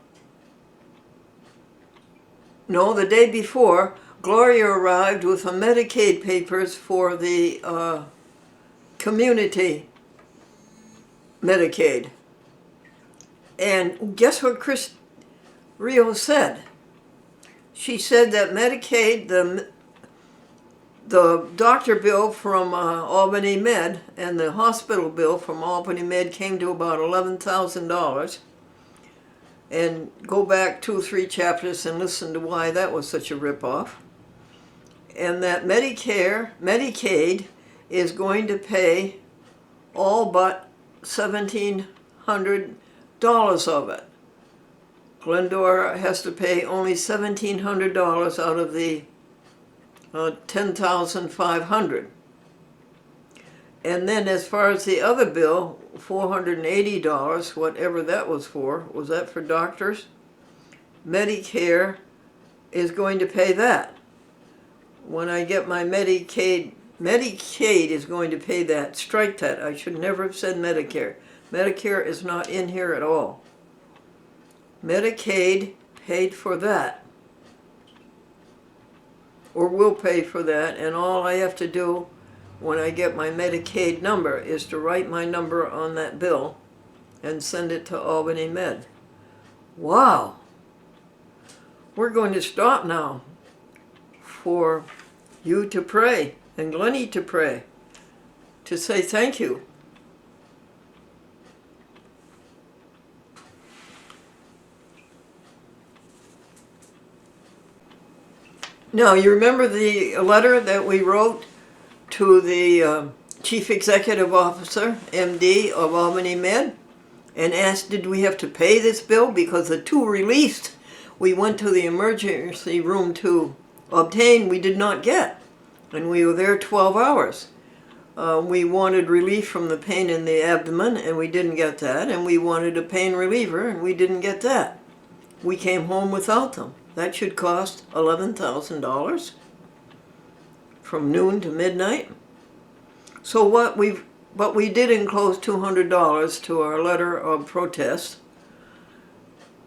day before, Gloria arrived with the Medicaid papers for the community Medicaid. And guess what Chris Rio said? She said that Medicaid, the doctor bill from Albany Med and the hospital bill from Albany Med came to about $11,000. And go back 2 or 3 chapters and listen to why that was such a ripoff. And that Medicaid is going to pay all but $1,700 of it. Glendora has to pay only $1,700 out of the $10,500. And then as far as the other bill, $480, whatever that was that for doctors? Medicare is going to pay that. When I get my Medicaid is going to pay that. Strike that. I should never have said Medicare. Medicare is not in here at all. Medicaid paid for that, or will pay for that, and all I have to do when I get my Medicaid number is to write my number on that bill and send it to Albany Med. Wow! We're going to stop now for you to pray and Glennie to pray, to say thank you. Now, you remember the letter that we wrote to the Chief Executive Officer, MD, of Albany Med, and asked did we have to pay this bill because the two reliefs we went to the emergency room to obtain we did not get, and we were there 12 hours. We wanted relief from the pain in the abdomen, and we didn't get that, and we wanted a pain reliever, and we didn't get that. We came home without them. That should cost $11,000 from noon to midnight. So what we did enclose $200 to our letter of protest,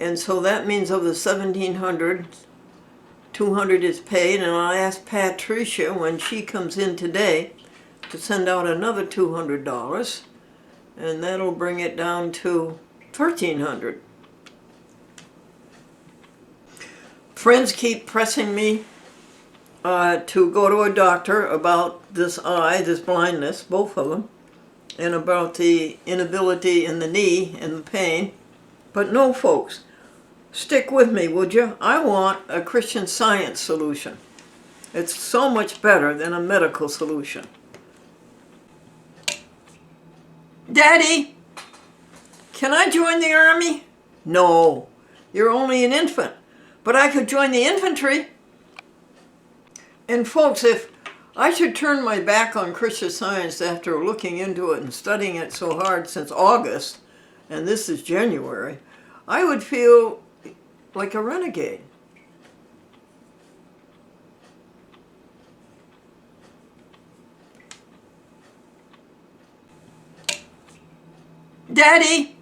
and so that means of the $1,700, $200 is paid, and I asked Patricia when she comes in today to send out another $200, and that'll bring it down to $1,300. Friends keep pressing me to go to a doctor about this eye, this blindness, both of them, and about the inability in the knee and the pain. But no, folks, stick with me, would you? I want a Christian Science solution. It's so much better than a medical solution. Daddy, can I join the army? No, you're only an infant. But I could join the infantry. And folks, if I should turn my back on Christian Science after looking into it and studying it so hard since August, and this is January, I would feel like a renegade. Daddy,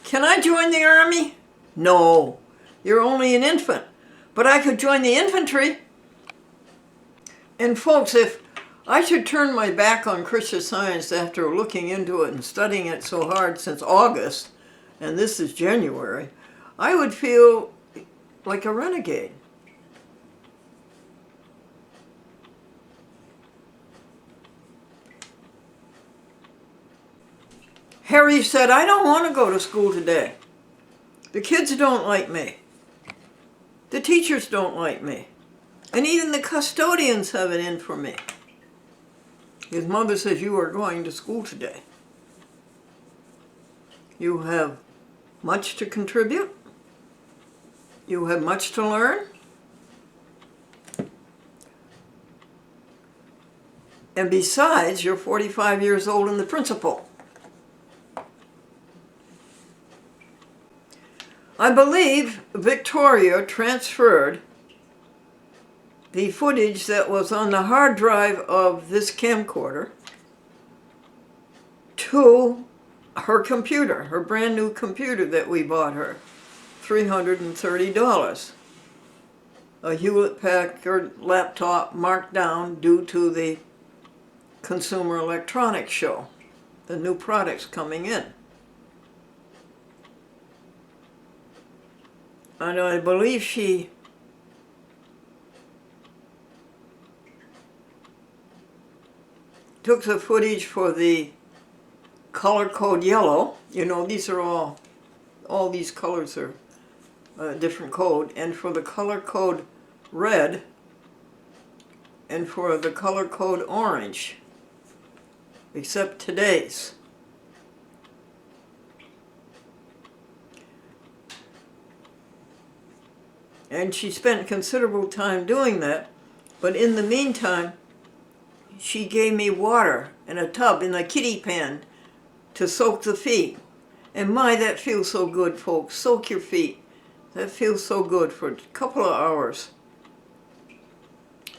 can I join the army? No. You're only an infant, but I could join the infantry. And folks, if I should turn my back on Christian Science after looking into it and studying it so hard since August, and this is January, I would feel like a renegade. Harry said, I don't want to go to school today. The kids don't like me. The teachers don't like me. And even the custodians have it in for me. His mother says, you are going to school today. You have much to contribute. You have much to learn. And besides, you're 45 years old and the principal. I believe Victoria transferred the footage that was on the hard drive of this camcorder to her computer, her brand new computer that we bought her, $330. A Hewlett-Packard laptop marked down due to the Consumer Electronics Show, the new products coming in. And I believe she took the footage for the color code yellow. You know, these are all these colors are a different code. And for the color code red, and for the color code orange, except today's. And she spent considerable time doing that. But in the meantime, she gave me water in a tub in the kiddie pan to soak the feet. And my, that feels so good, folks. Soak your feet. That feels so good for a couple of hours.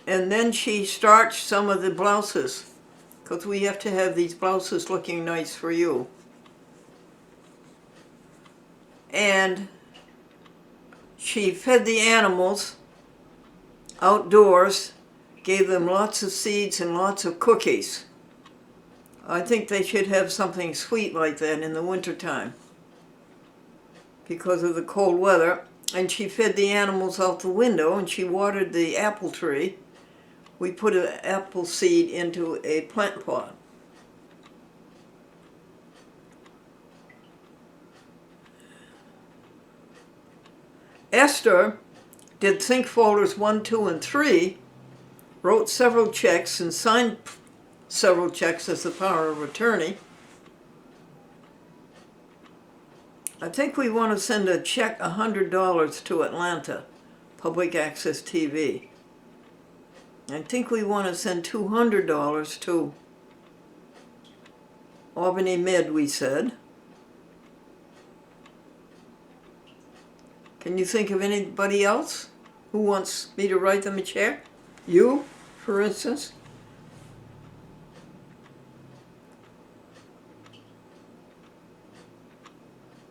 And then she starched some of the blouses, because we have to have these blouses looking nice for you. And she fed the animals outdoors, gave them lots of seeds and lots of cookies. I think they should have something sweet like that in the wintertime because of the cold weather. And she fed the animals out the window, and she watered the apple tree. We put an apple seed into a plant pot. Esther did think folders 1, 2, and 3, wrote several checks and signed several checks as the power of attorney. I think we want to send a check $100 to Atlanta, Public Access TV. I think we want to send $200 to Albany Mid, we said. Can you think of anybody else who wants me to write them a check? You, for instance?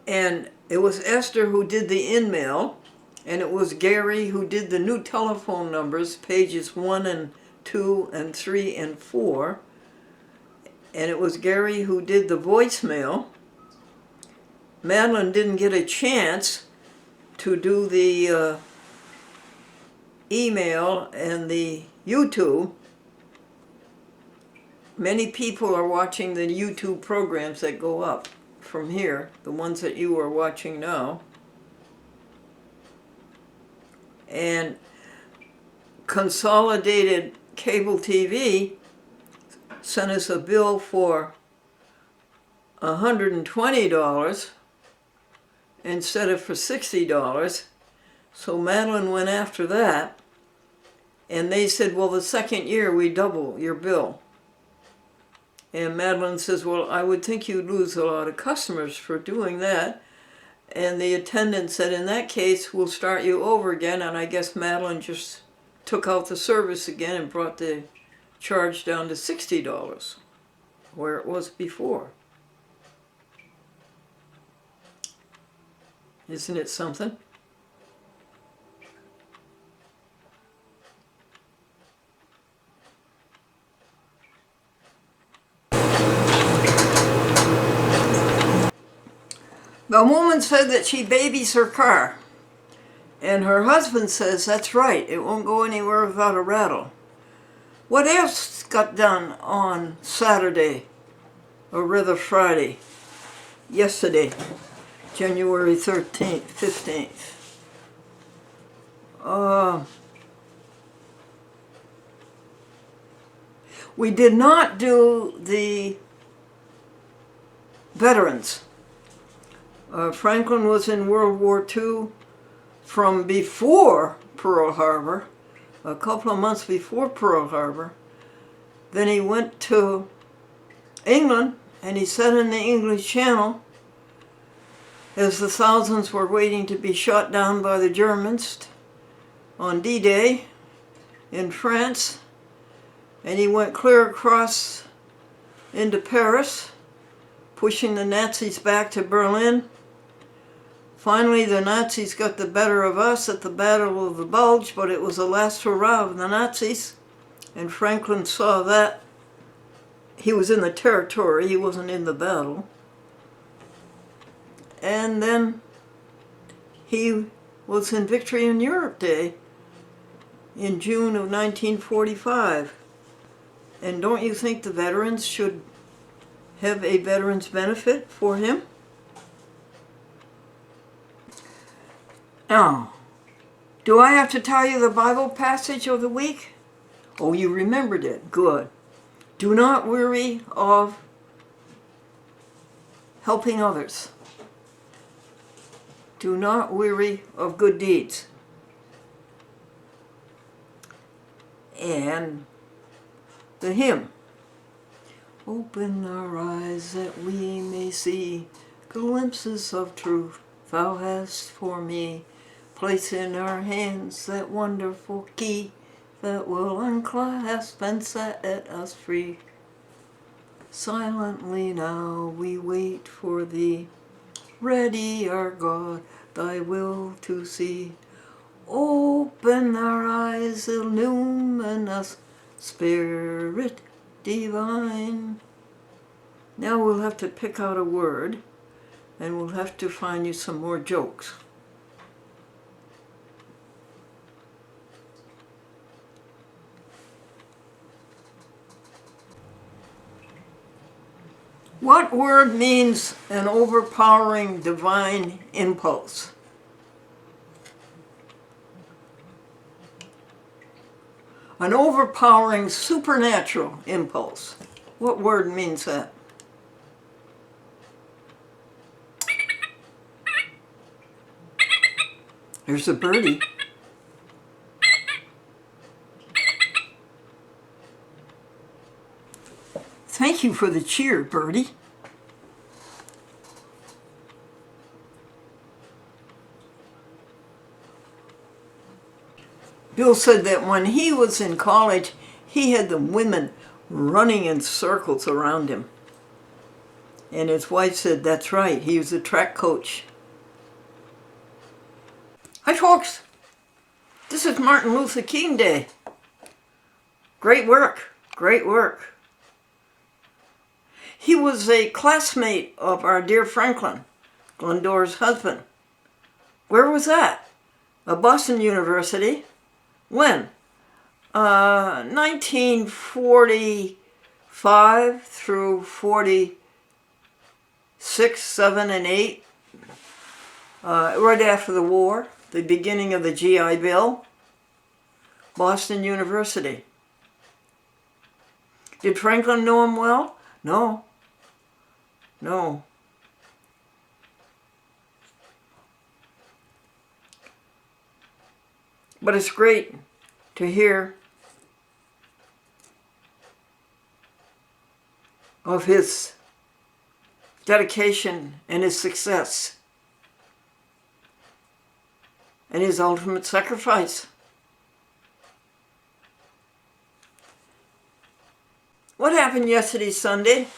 And it was Esther who did the in-mail, and it was Gary who did the new telephone numbers, pages 1 and 2 and 3 and 4. And it was Gary who did the voicemail. Madeline didn't get a chance to do the email and the YouTube. Many people are watching the YouTube programs that go up from here, the ones that you are watching now. And Consolidated Cable TV sent us a bill for $120 instead of for $60. So Madeline went after that, and they said, well, the second year we double your bill. And Madeline says, well, I would think you'd lose a lot of customers for doing that. And the attendant said, in that case, we'll start you over again. And I guess Madeline just took out the service again and brought the charge down to $60, where it was before. Isn't it something? The woman said that she babies her car. And her husband says, that's right, it won't go anywhere without a rattle. What else got done on Saturday, or rather Friday, yesterday, January 13th, 15th? We did not do the veterans. Franklin was in World War II from before Pearl Harbor, a couple of months before Pearl Harbor. Then he went to England, and he sat in the English Channel as the thousands were waiting to be shot down by the Germans on D-Day in France. And he went clear across into Paris, pushing the Nazis back to Berlin. Finally, the Nazis got the better of us at the Battle of the Bulge, but it was the last hurrah of the Nazis. And Franklin saw that. He was in the territory, he wasn't in the battle. And then he was in Victory in Europe Day in June of 1945. And don't you think the veterans should have a veterans benefit for him? Now, do I have to tell you the Bible passage of the week? Oh, you remembered it. Good. Do not weary of helping others. Do not weary of good deeds. and the hymn. Open our eyes that we may see glimpses of truth thou hast for me. Place in our hands that wonderful key that will unclasp and set us free. Silently now we wait for thee, ready our God thy will to see. Open our eyes, illumine us, Spirit divine. Now we'll have to pick out a word, and we'll have to find you some more jokes. What word means an overpowering divine impulse? An overpowering supernatural impulse. What word means that? There's a birdie. Thank you for the cheer, birdie. Bill said that when he was in college, he had the women running in circles around him. And his wife said, that's right, he was a track coach. Hi folks, this is Martin Luther King Day. Great work, great work. He was a classmate of our dear Franklin, Glendora's husband. Where was that? Boston University. When? 1945 through 46, 7, and 8. Right after the war, the beginning of the GI Bill. Boston University. Did Franklin know him well? No. No. But it's great to hear of his dedication and his success and his ultimate sacrifice. What happened yesterday, Sunday,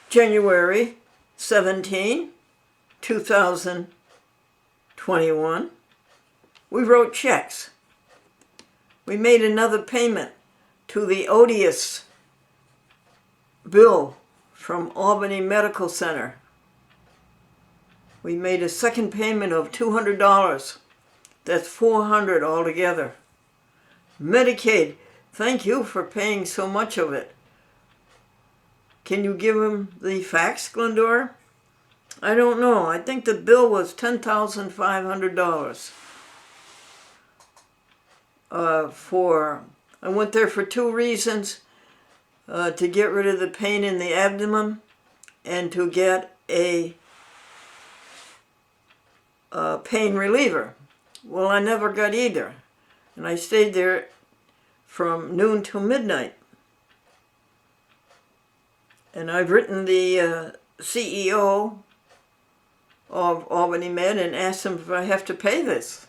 January 17, 2021? We wrote checks. We made another payment to the odious bill from Albany Medical Center. We made a second payment of $200. That's $400 altogether. Medicaid, thank you for paying so much of it. Can you give him the facts, Glendora? I don't know. I think the bill was $10,500. I went there for two reasons. To get rid of the pain in the abdomen and to get a pain reliever. Well, I never got either. And I stayed there from noon till midnight. And I've written the CEO of Albany Med and asked him if I have to pay this,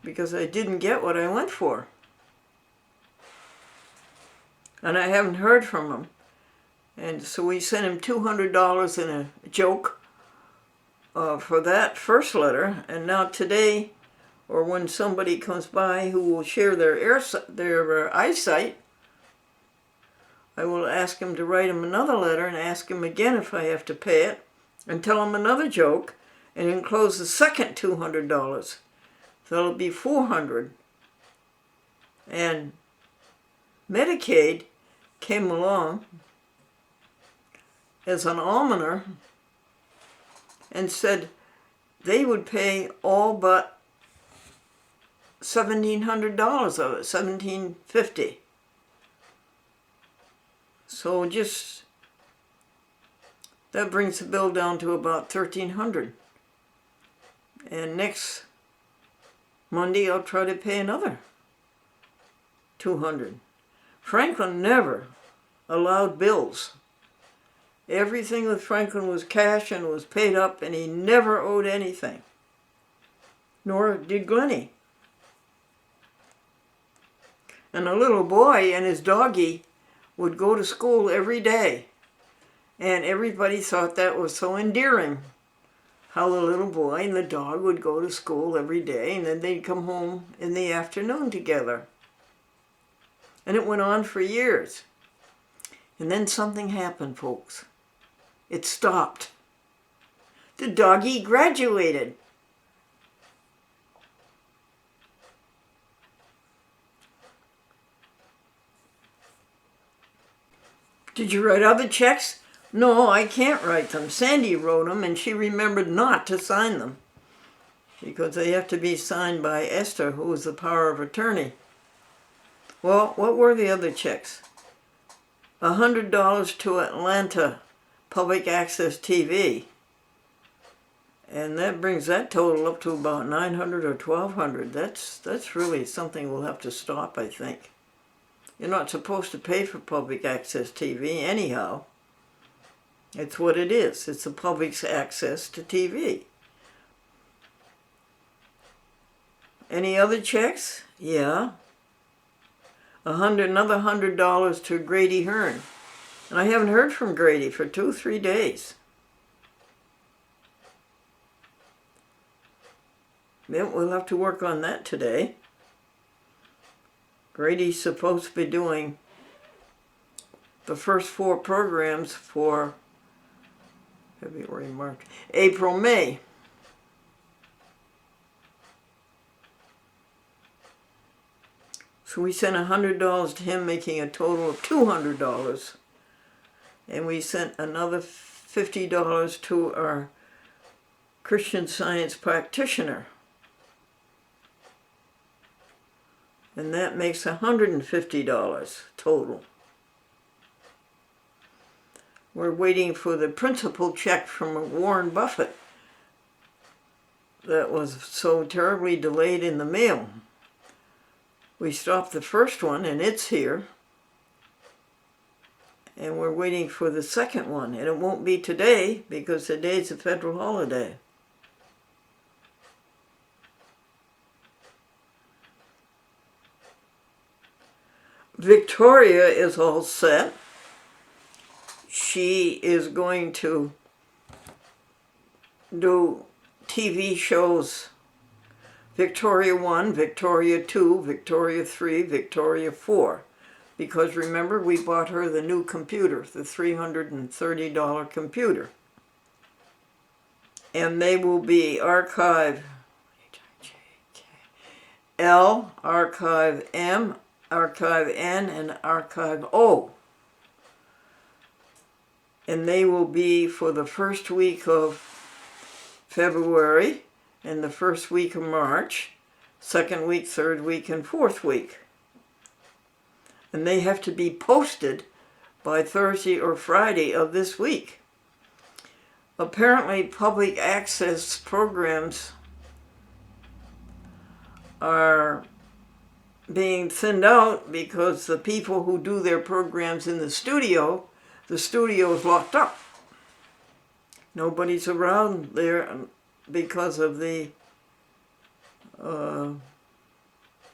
because I didn't get what I went for. And I haven't heard from him. And so we sent him $200 in a joke for that first letter. And now today, or when somebody comes by who will share their eyesight, I will ask him to write him another letter and ask him again if I have to pay it, and tell him another joke, and enclose the second $200. So it'll be $400. And Medicaid came along as an almoner and said they would pay all but $1,700 of it, $1,750. So just that brings the bill down to about $1,300. And next Monday I'll try to pay another 200. Franklin never allowed bills. Everything with Franklin was cash and was paid up, and he never owed anything. Nor did Glennie. And a little boy and his doggie would go to school every day. And everybody thought that was so endearing. How the little boy and the dog would go to school every day, and then they'd come home in the afternoon together. And it went on for years. And then something happened, folks. It stopped. The doggie graduated. Did you write other checks? No, I can't write them. Sandy wrote them, and she remembered not to sign them because they have to be signed by Esther, who is the power of attorney. Well, what were the other checks? $100 to Atlanta Public Access TV. And that brings that total up to about $900 or $1,200. That's really something we'll have to stop, I think. You're not supposed to pay for public access TV anyhow. It's what it is. It's the public's access to TV. Any other checks? Yeah. Another $100 to Grady Hearn. And I haven't heard from Grady for 2-3 days. Then we'll have to work on that today. Grady's supposed to be doing the first 4 programs for February, March, April, May. So we sent $100 to him, making a total of $200. And we sent another $50 to our Christian Science practitioner. And that makes $150 total. We're waiting for the principal check from Warren Buffett that was so terribly delayed in the mail. We stopped the first one, and it's here. And we're waiting for the second one. And it won't be today because today's a federal holiday. Victoria is all set. She is going to do TV shows Victoria 1, Victoria 2, Victoria 3, Victoria 4. Because remember, we bought her the new computer, the $330 computer. And they will be Archive L, Archive M, Archive N, and Archive O. And they will be for the first week of February and the first week of March, second week, third week, and fourth week. And they have to be posted by Thursday or Friday of this week. Apparently, public access programs are being thinned out because the people who do their programs in the studio is locked up. Nobody's around there because of the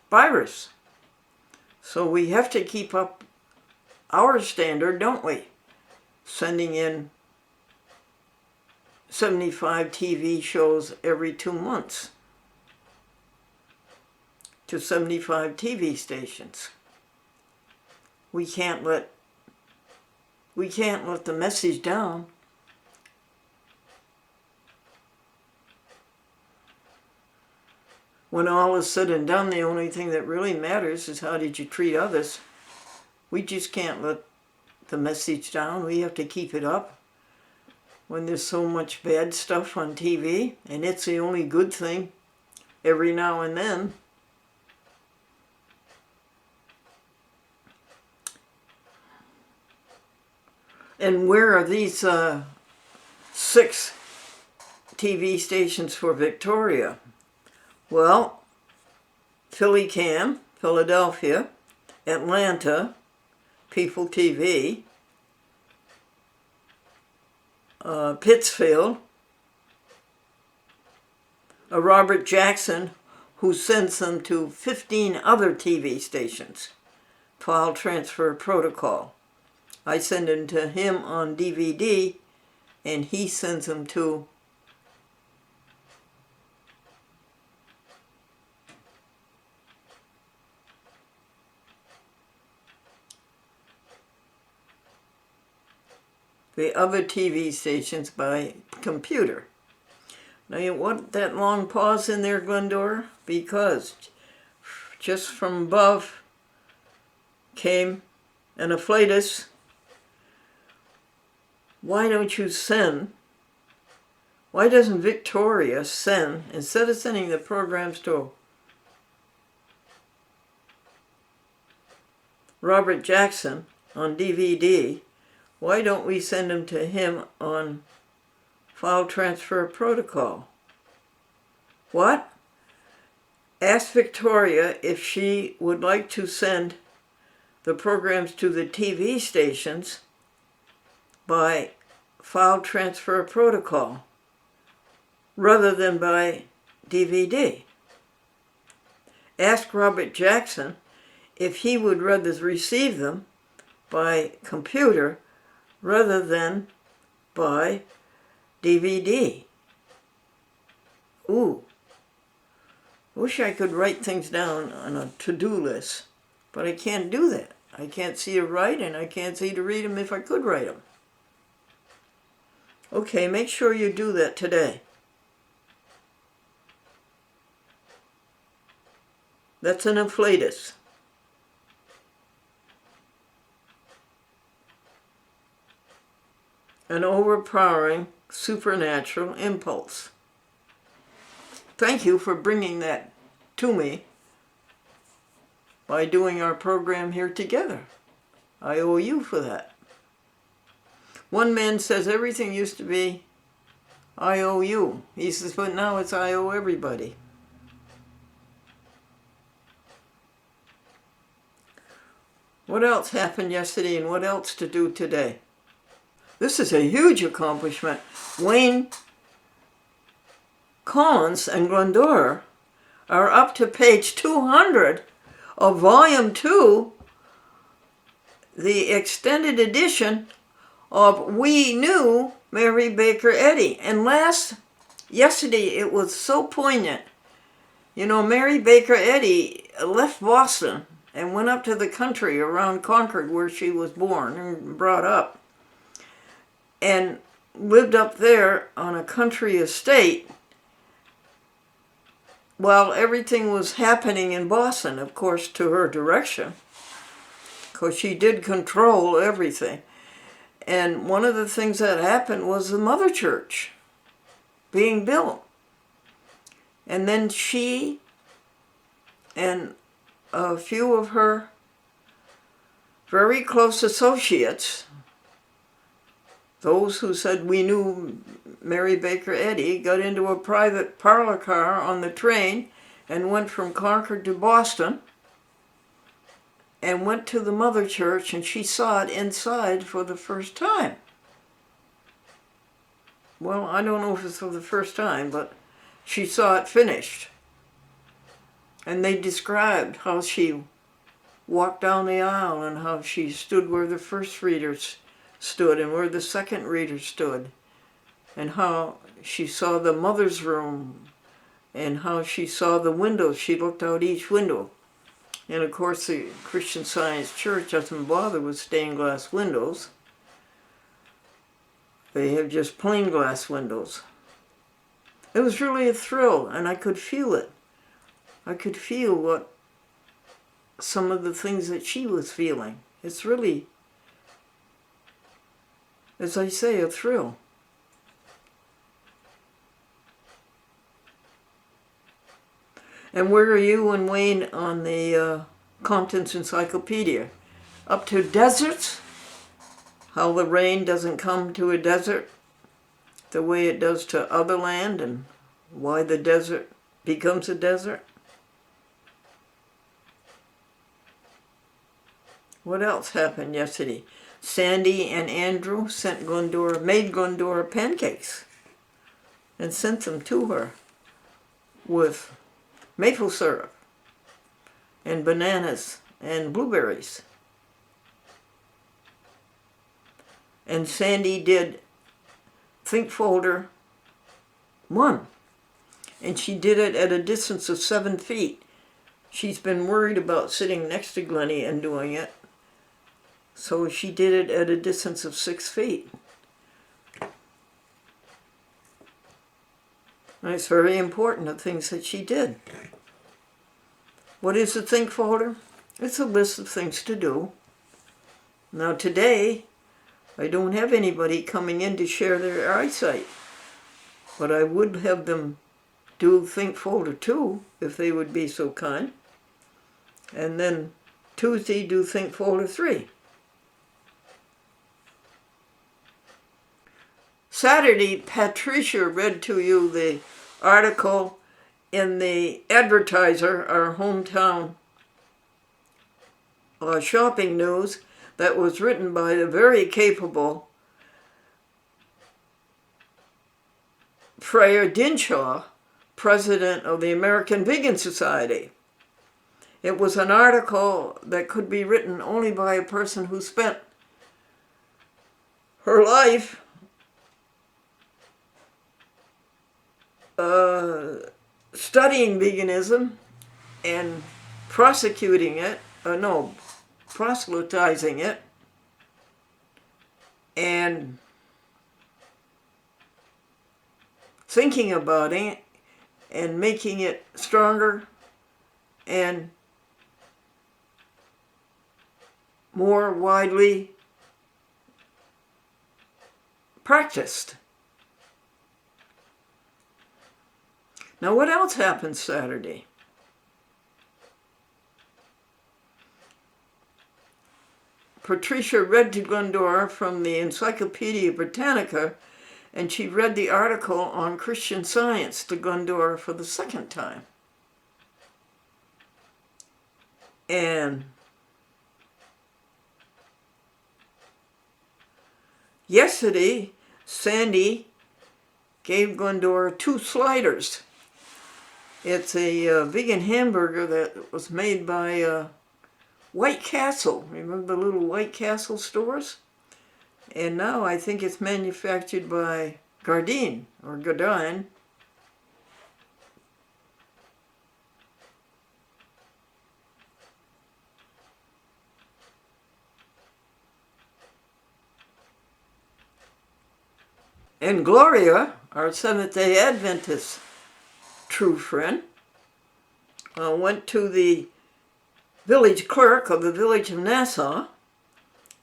virus. So we have to keep up our standard, don't we? Sending in 75 TV shows every 2 months to 75 TV stations. We can't let the message down. When all is said and done, the only thing that really matters is how did you treat others. We just can't let the message down. We have to keep it up. When there's so much bad stuff on TV, and it's the only good thing every now and then. And where are these 6 TV stations for Victoria? Well, Philly Cam, Philadelphia, Atlanta, People TV, Pittsfield, a Robert Jackson who sends them to 15 other TV stations. File transfer protocol. I send them to him on DVD, and he sends them to the other TV stations by computer. Now you want that long pause in there, Glendora? Because just from above came an afflatus. Why don't you send? Why doesn't Victoria send, instead of sending the programs to Robert Jackson on DVD, why don't we send them to him on file transfer protocol? What? Ask Victoria if she would like to send the programs to the TV stations by file transfer protocol rather than by DVD. Ask Robert Jackson if he would rather receive them by computer rather than by DVD. Ooh. Wish I could write things down on a to-do list, but I can't do that. I can't see to write, and I can't see to read them if I could write them. Okay, make sure you do that today. That's an afflatus. An overpowering supernatural impulse. Thank you for bringing that to me by doing our program here together. I owe you for that. One man says everything used to be I owe you. He says, but now it's I owe everybody. What else happened yesterday and what else to do today? This is a huge accomplishment. Wayne Collins and Glendora are up to page 200 of volume 2, the extended edition of We Knew Mary Baker Eddy. And yesterday it was so poignant. You know, Mary Baker Eddy left Boston and went up to the country around Concord where she was born and brought up, and lived up there on a country estate while everything was happening in Boston, of course, to her direction, because she did control everything. And one of the things that happened was the mother church being built. And then she and a few of her very close associates, those who said we knew Mary Baker Eddy, got into a private parlor car on the train and went from Concord to Boston and went to the mother church, and she saw it inside for the first time. Well, I don't know if it's for the first time, but she saw it finished. And they described how she walked down the aisle and how she stood where the first readers stood and where the second reader stood, and how she saw the mother's room and how she saw the windows. She looked out each window. And of course the Christian Science Church doesn't bother with stained glass windows. They have just plain glass windows. It was really a thrill, and I could feel it. I could feel what some of the things that she was feeling. It's really, as I say, a thrill. And where are you and Wayne on the Contents Encyclopedia? Up to deserts? How the rain doesn't come to a desert the way it does to other land, and why the desert becomes a desert? What else happened yesterday? Sandy and Andrew made Glendora pancakes and sent them to her with maple syrup and bananas and blueberries. And Sandy did Think Folder 1. And she did it at a distance of 7 feet. She's been worried about sitting next to Glennie and doing it. So she did it at a distance of 6 feet. And it's very important, the things that she did. What is the Think Folder? It's a list of things to do. Now today, I don't have anybody coming in to share their eyesight, but I would have them do Think Folder 2, if they would be so kind. And then Tuesday, do Think Folder 3. Saturday, Patricia read to you the article in the Advertiser, our hometown shopping news, that was written by the very capable Freya Dinshaw, president of the American Vegan Society. It was an article that could be written only by a person who spent her life studying veganism and proselytizing it, and thinking about it and making it stronger and more widely practiced. Now, what else happened Saturday? Patricia read to Glendora from the Encyclopedia Britannica, and she read the article on Christian Science to Glendora for the second time. And yesterday, Sandy gave Glendora 2 sliders. It's a vegan hamburger that was made by White Castle. Remember the little White Castle stores? And now I think it's manufactured by Gardein or Gardein. And Gloria, our Seventh-day Adventist true friend, went to the village clerk of the village of Nassau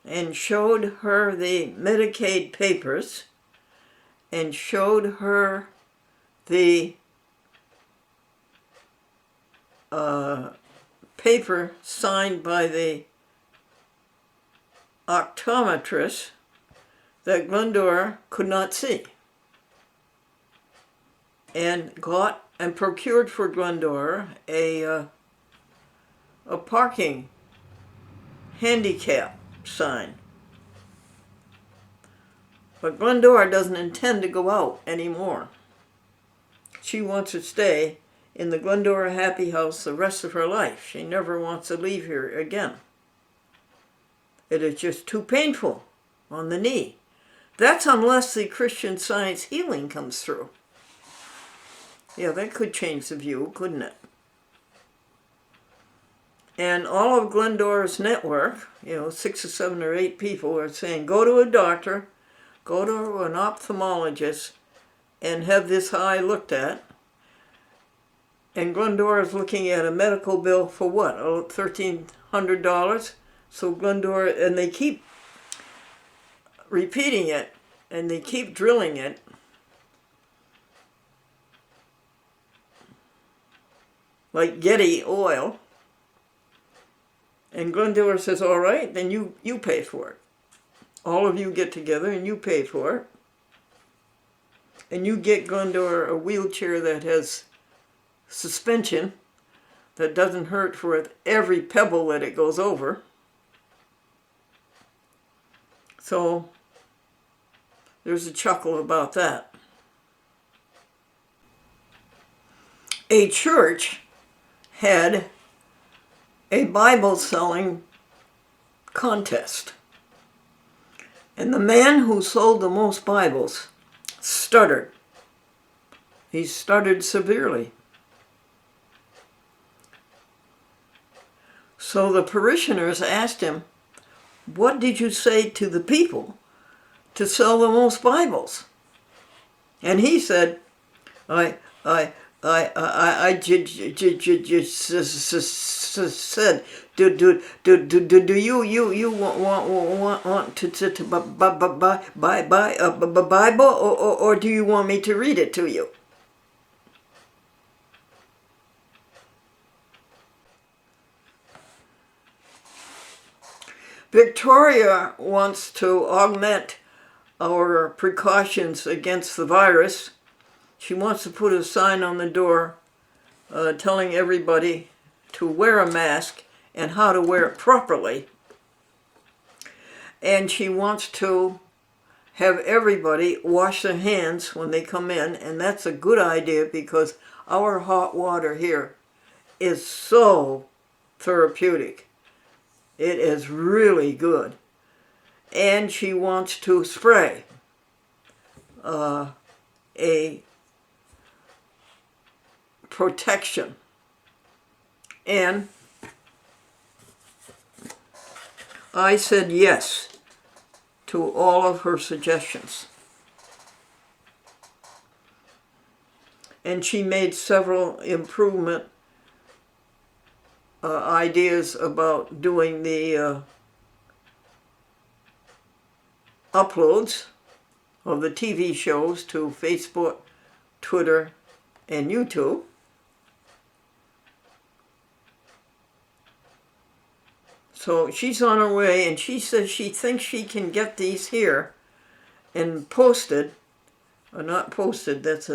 and showed her the Medicaid papers and showed her the paper signed by the optometrist that Glendora could not see, and got and procured for Glendora a parking handicap sign. But Glendora doesn't intend to go out anymore. She wants to stay in the Glendora Happy House the rest of her life. She never wants to leave here again. It is just too painful on the knee. That's unless the Christian Science healing comes through. Yeah, that could change the view, couldn't it? And all of Glendora's network, 6 or 7 or 8 people are saying, go to a doctor, go to an ophthalmologist, and have this eye looked at. And Glendora's looking at a medical bill for what? $1,300? So Glendora, and they keep repeating it, and they keep drilling it. Like Getty oil. And Glendora says, all right, then you pay for it. All of you get together and you pay for it. And you get Glendora a wheelchair that has suspension that doesn't hurt for every pebble that it goes over. So there's a chuckle about that. A church had a Bible selling contest. And the man who sold the most Bibles stuttered. He stuttered severely. So the parishioners asked him, "What did you say to the people to sell the most Bibles?" And he said, I just said, do you want to buy a Bible, or do you want me to read it to you? Victoria wants to augment our precautions against the virus. She wants to put a sign on the door telling everybody to wear a mask and how to wear it properly. And she wants to have everybody wash their hands when they come in, and that's a good idea because our hot water here is so therapeutic. It is really good. And she wants to spray a protection. And I said yes to all of her suggestions. And she made several improvement ideas about doing the uploads of the TV shows to Facebook, Twitter, and YouTube. So she's on her way, and she says she thinks she can get these here and posted, or not posted, that's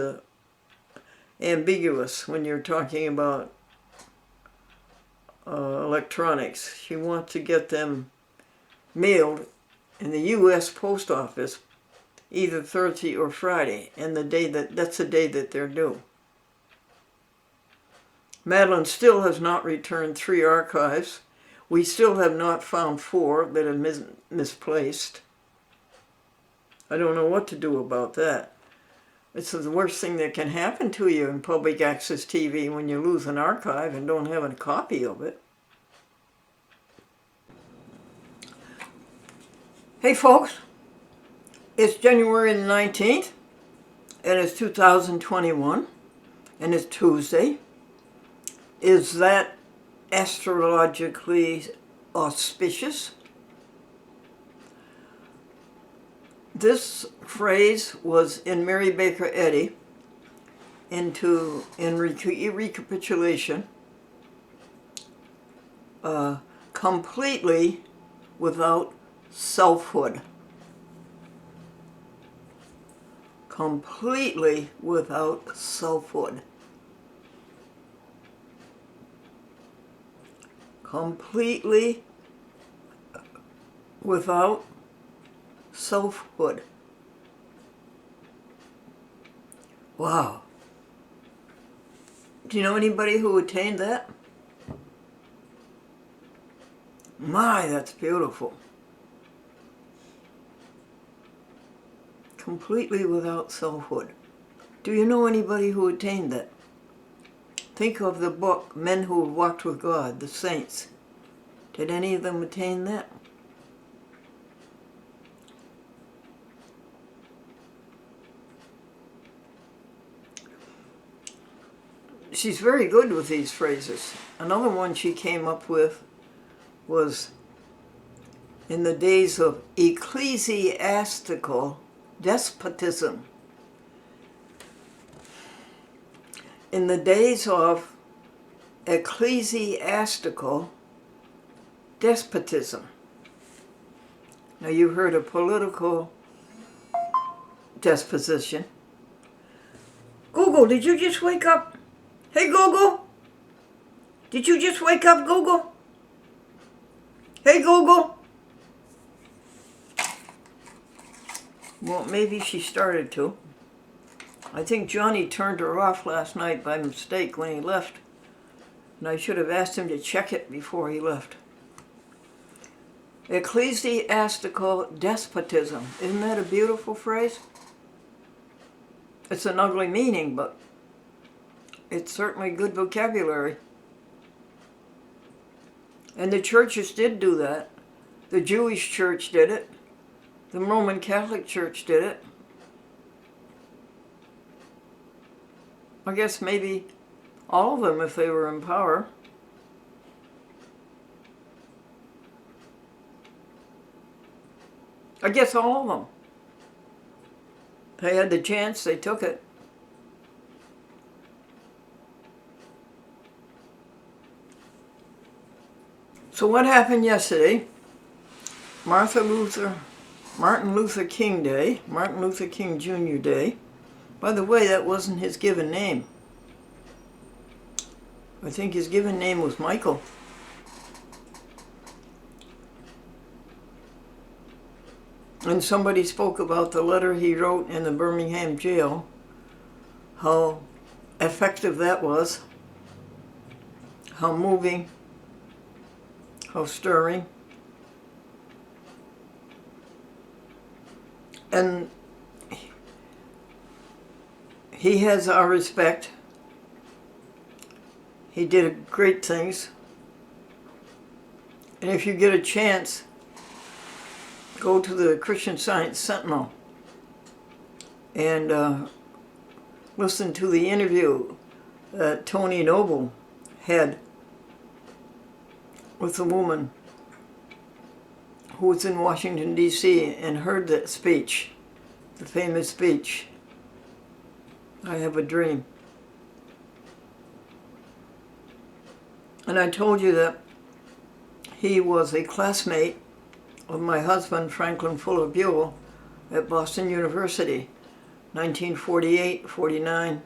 ambiguous when you're talking about electronics. She wants to get them mailed in the U.S. Post Office either Thursday or Friday, and that's the day that they're due. Madeline still has not returned 3 archives. We still have not found 4 that are misplaced. I don't know what to do about that. It's the worst thing that can happen to you in public access TV when you lose an archive and don't have a copy of it. Hey folks, it's January the 19th, and it's 2021, and it's Tuesday. Is that astrologically auspicious? This phrase was in Mary Baker Eddy in recapitulation, completely without selfhood. Completely without selfhood. Completely without selfhood. Wow. Do you know anybody who attained that? My, that's beautiful. Completely without selfhood. Do you know anybody who attained that? Think of the book, Men Who Have Walked with God, the Saints. Did any of them attain that? She's very good with these phrases. Another one she came up with was in the days of ecclesiastical despotism. In the days of ecclesiastical despotism. Now you heard of political disposition. Google, did you just wake up? Hey Google, did you just wake up, Google? Hey Google. Well, maybe she started to. I think Johnny turned her off last night by mistake when he left. And I should have asked him to check it before he left. Ecclesiastical despotism. Isn't that a beautiful phrase? It's an ugly meaning, but it's certainly good vocabulary. And the churches did do that. The Jewish church did it. The Roman Catholic Church did it. I guess maybe all of them if they were in power. I guess all of them. They had the chance, they took it. So what happened yesterday? Martin Luther King Day, Martin Luther King Jr. Day. By the way, that wasn't his given name. I think his given name was Michael. And somebody spoke about the letter he wrote in the Birmingham jail, how effective that was, how moving, how stirring. And he has our respect. He did great things. And if you get a chance, go to the Christian Science Sentinel and listen to the interview that Tony Noble had with a woman who was in Washington, D.C. and heard that speech, the famous speech, I Have a Dream. And I told you that he was a classmate of my husband, Franklin Fuller Buell, at Boston University, 1948, 49,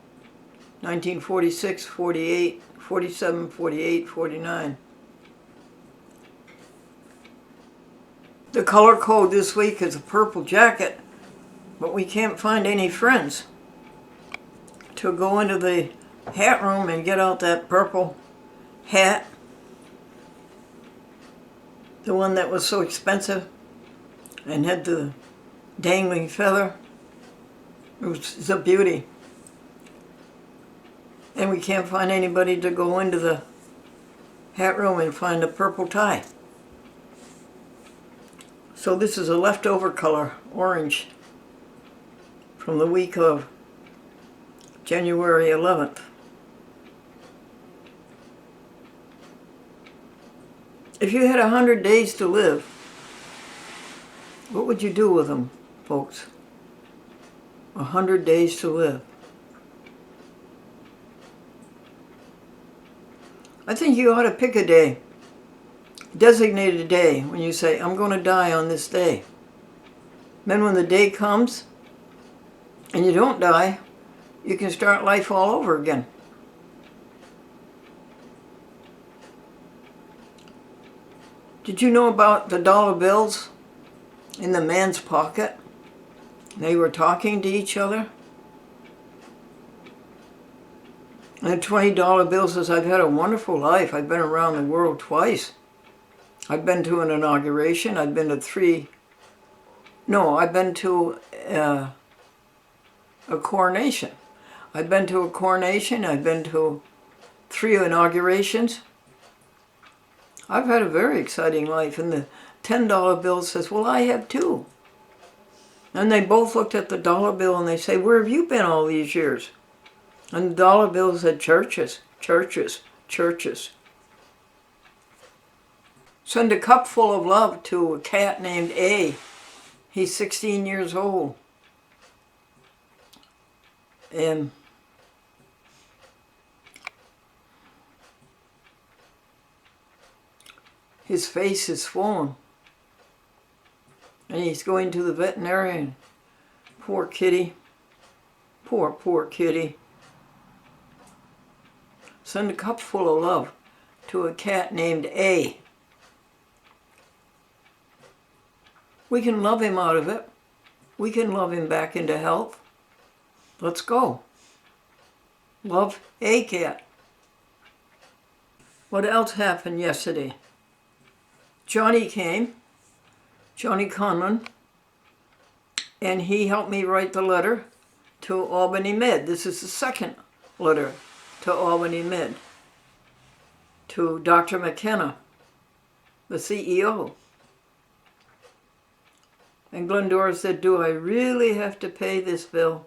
1946, 48, 47, 48, 49. The color code this week is a purple jacket, but we can't find any friends to go into the hat room and get out that purple hat, the one that was so expensive and had the dangling feather. It's a beauty. And we can't find anybody to go into the hat room and find a purple tie. So this is a leftover color, orange, from the week of January 11th. If you had 100 days to live, what would you do with them, folks? 100 days to live. I think you ought to pick a day, designate a day when you say, I'm going to die on this day. Then when the day comes and you don't die, you can start life all over again. Did you know about the dollar bills in the man's pocket? They were talking to each other. And the $20 bill says, I've had a wonderful life. I've been around the world twice. I've been to an inauguration. I've been to I've been to a coronation. I've been to a coronation. I've been to 3 inaugurations. I've had a very exciting life. And the $10 bill says, well, I have too. And they both looked at the dollar bill and they say, where have you been all these years? And the dollar bill said, churches, churches, churches. Send a cup full of love to a cat named A. He's 16 years old. And his face is swollen. And he's going to the veterinarian. Poor kitty. Poor, poor kitty. Send a cup full of love to a cat named A. We can love him out of it. We can love him back into health. Let's go. Love, a cat. What else happened yesterday? Johnny came, Johnny Conlon, and he helped me write the letter to Albany Med. This is the second letter to Albany Med, to Dr. McKenna, the CEO. And Glendora said, do I really have to pay this bill?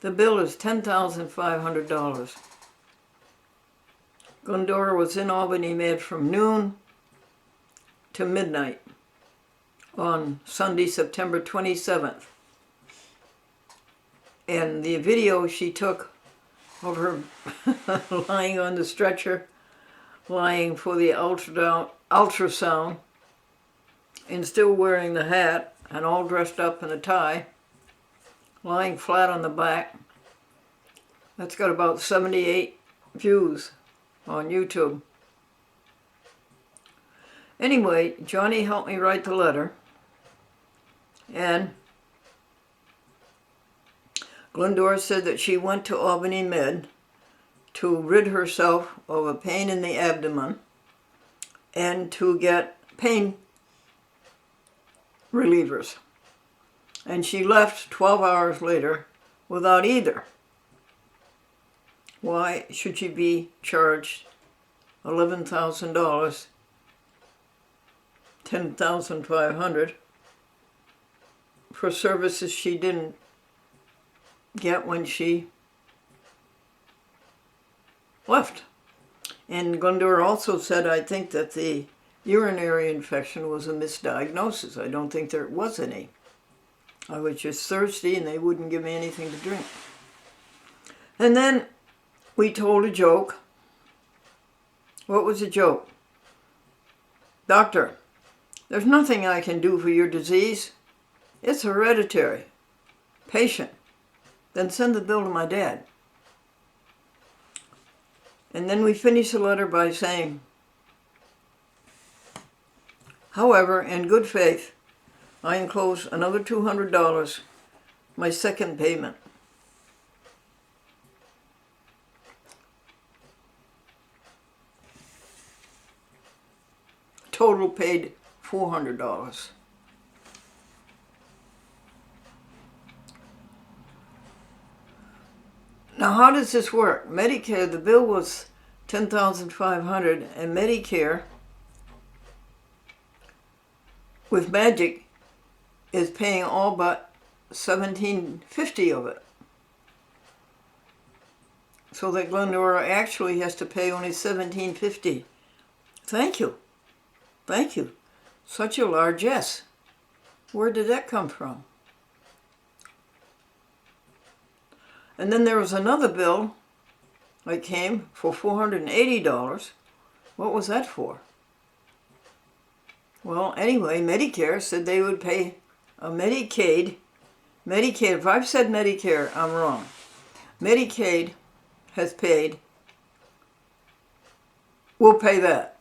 The bill is $10,500. Glendora was in Albany Med from noon to midnight on Sunday, September 27th. And the video she took of her lying on the stretcher, lying for the ultrasound, and still wearing the hat and all dressed up in a tie, lying flat on the back. That's got about 78 views on YouTube. Anyway, Johnny helped me write the letter, and Glendora said that she went to Albany Med to rid herself of a pain in the abdomen and to get pain relievers. And she left 12 hours later without either. Why should she be charged $11,000, $10,500 for services she didn't get when she left? And Glendora also said, I think that the urinary infection was a misdiagnosis. I don't think there was any. I was just thirsty and they wouldn't give me anything to drink. And then we told a joke. What was the joke? Doctor, there's nothing I can do for your disease. It's hereditary. Patient. Then send the bill to my dad. And then we finished the letter by saying, however, in good faith, I enclose another $200, my second payment. Total paid $400. Now, how does this work? Medicare, the bill was $10,500, and Medicare, with magic, is paying all but $1,750 of it. So that Glendora actually has to pay only $1,750. Thank you. Thank you. Such a largesse. Where did that come from? And then there was another bill that came for $480. What was that for? Well, anyway, Medicare said they would pay a Medicaid. If I've said Medicare, I'm wrong. Medicaid has paid, we'll pay that.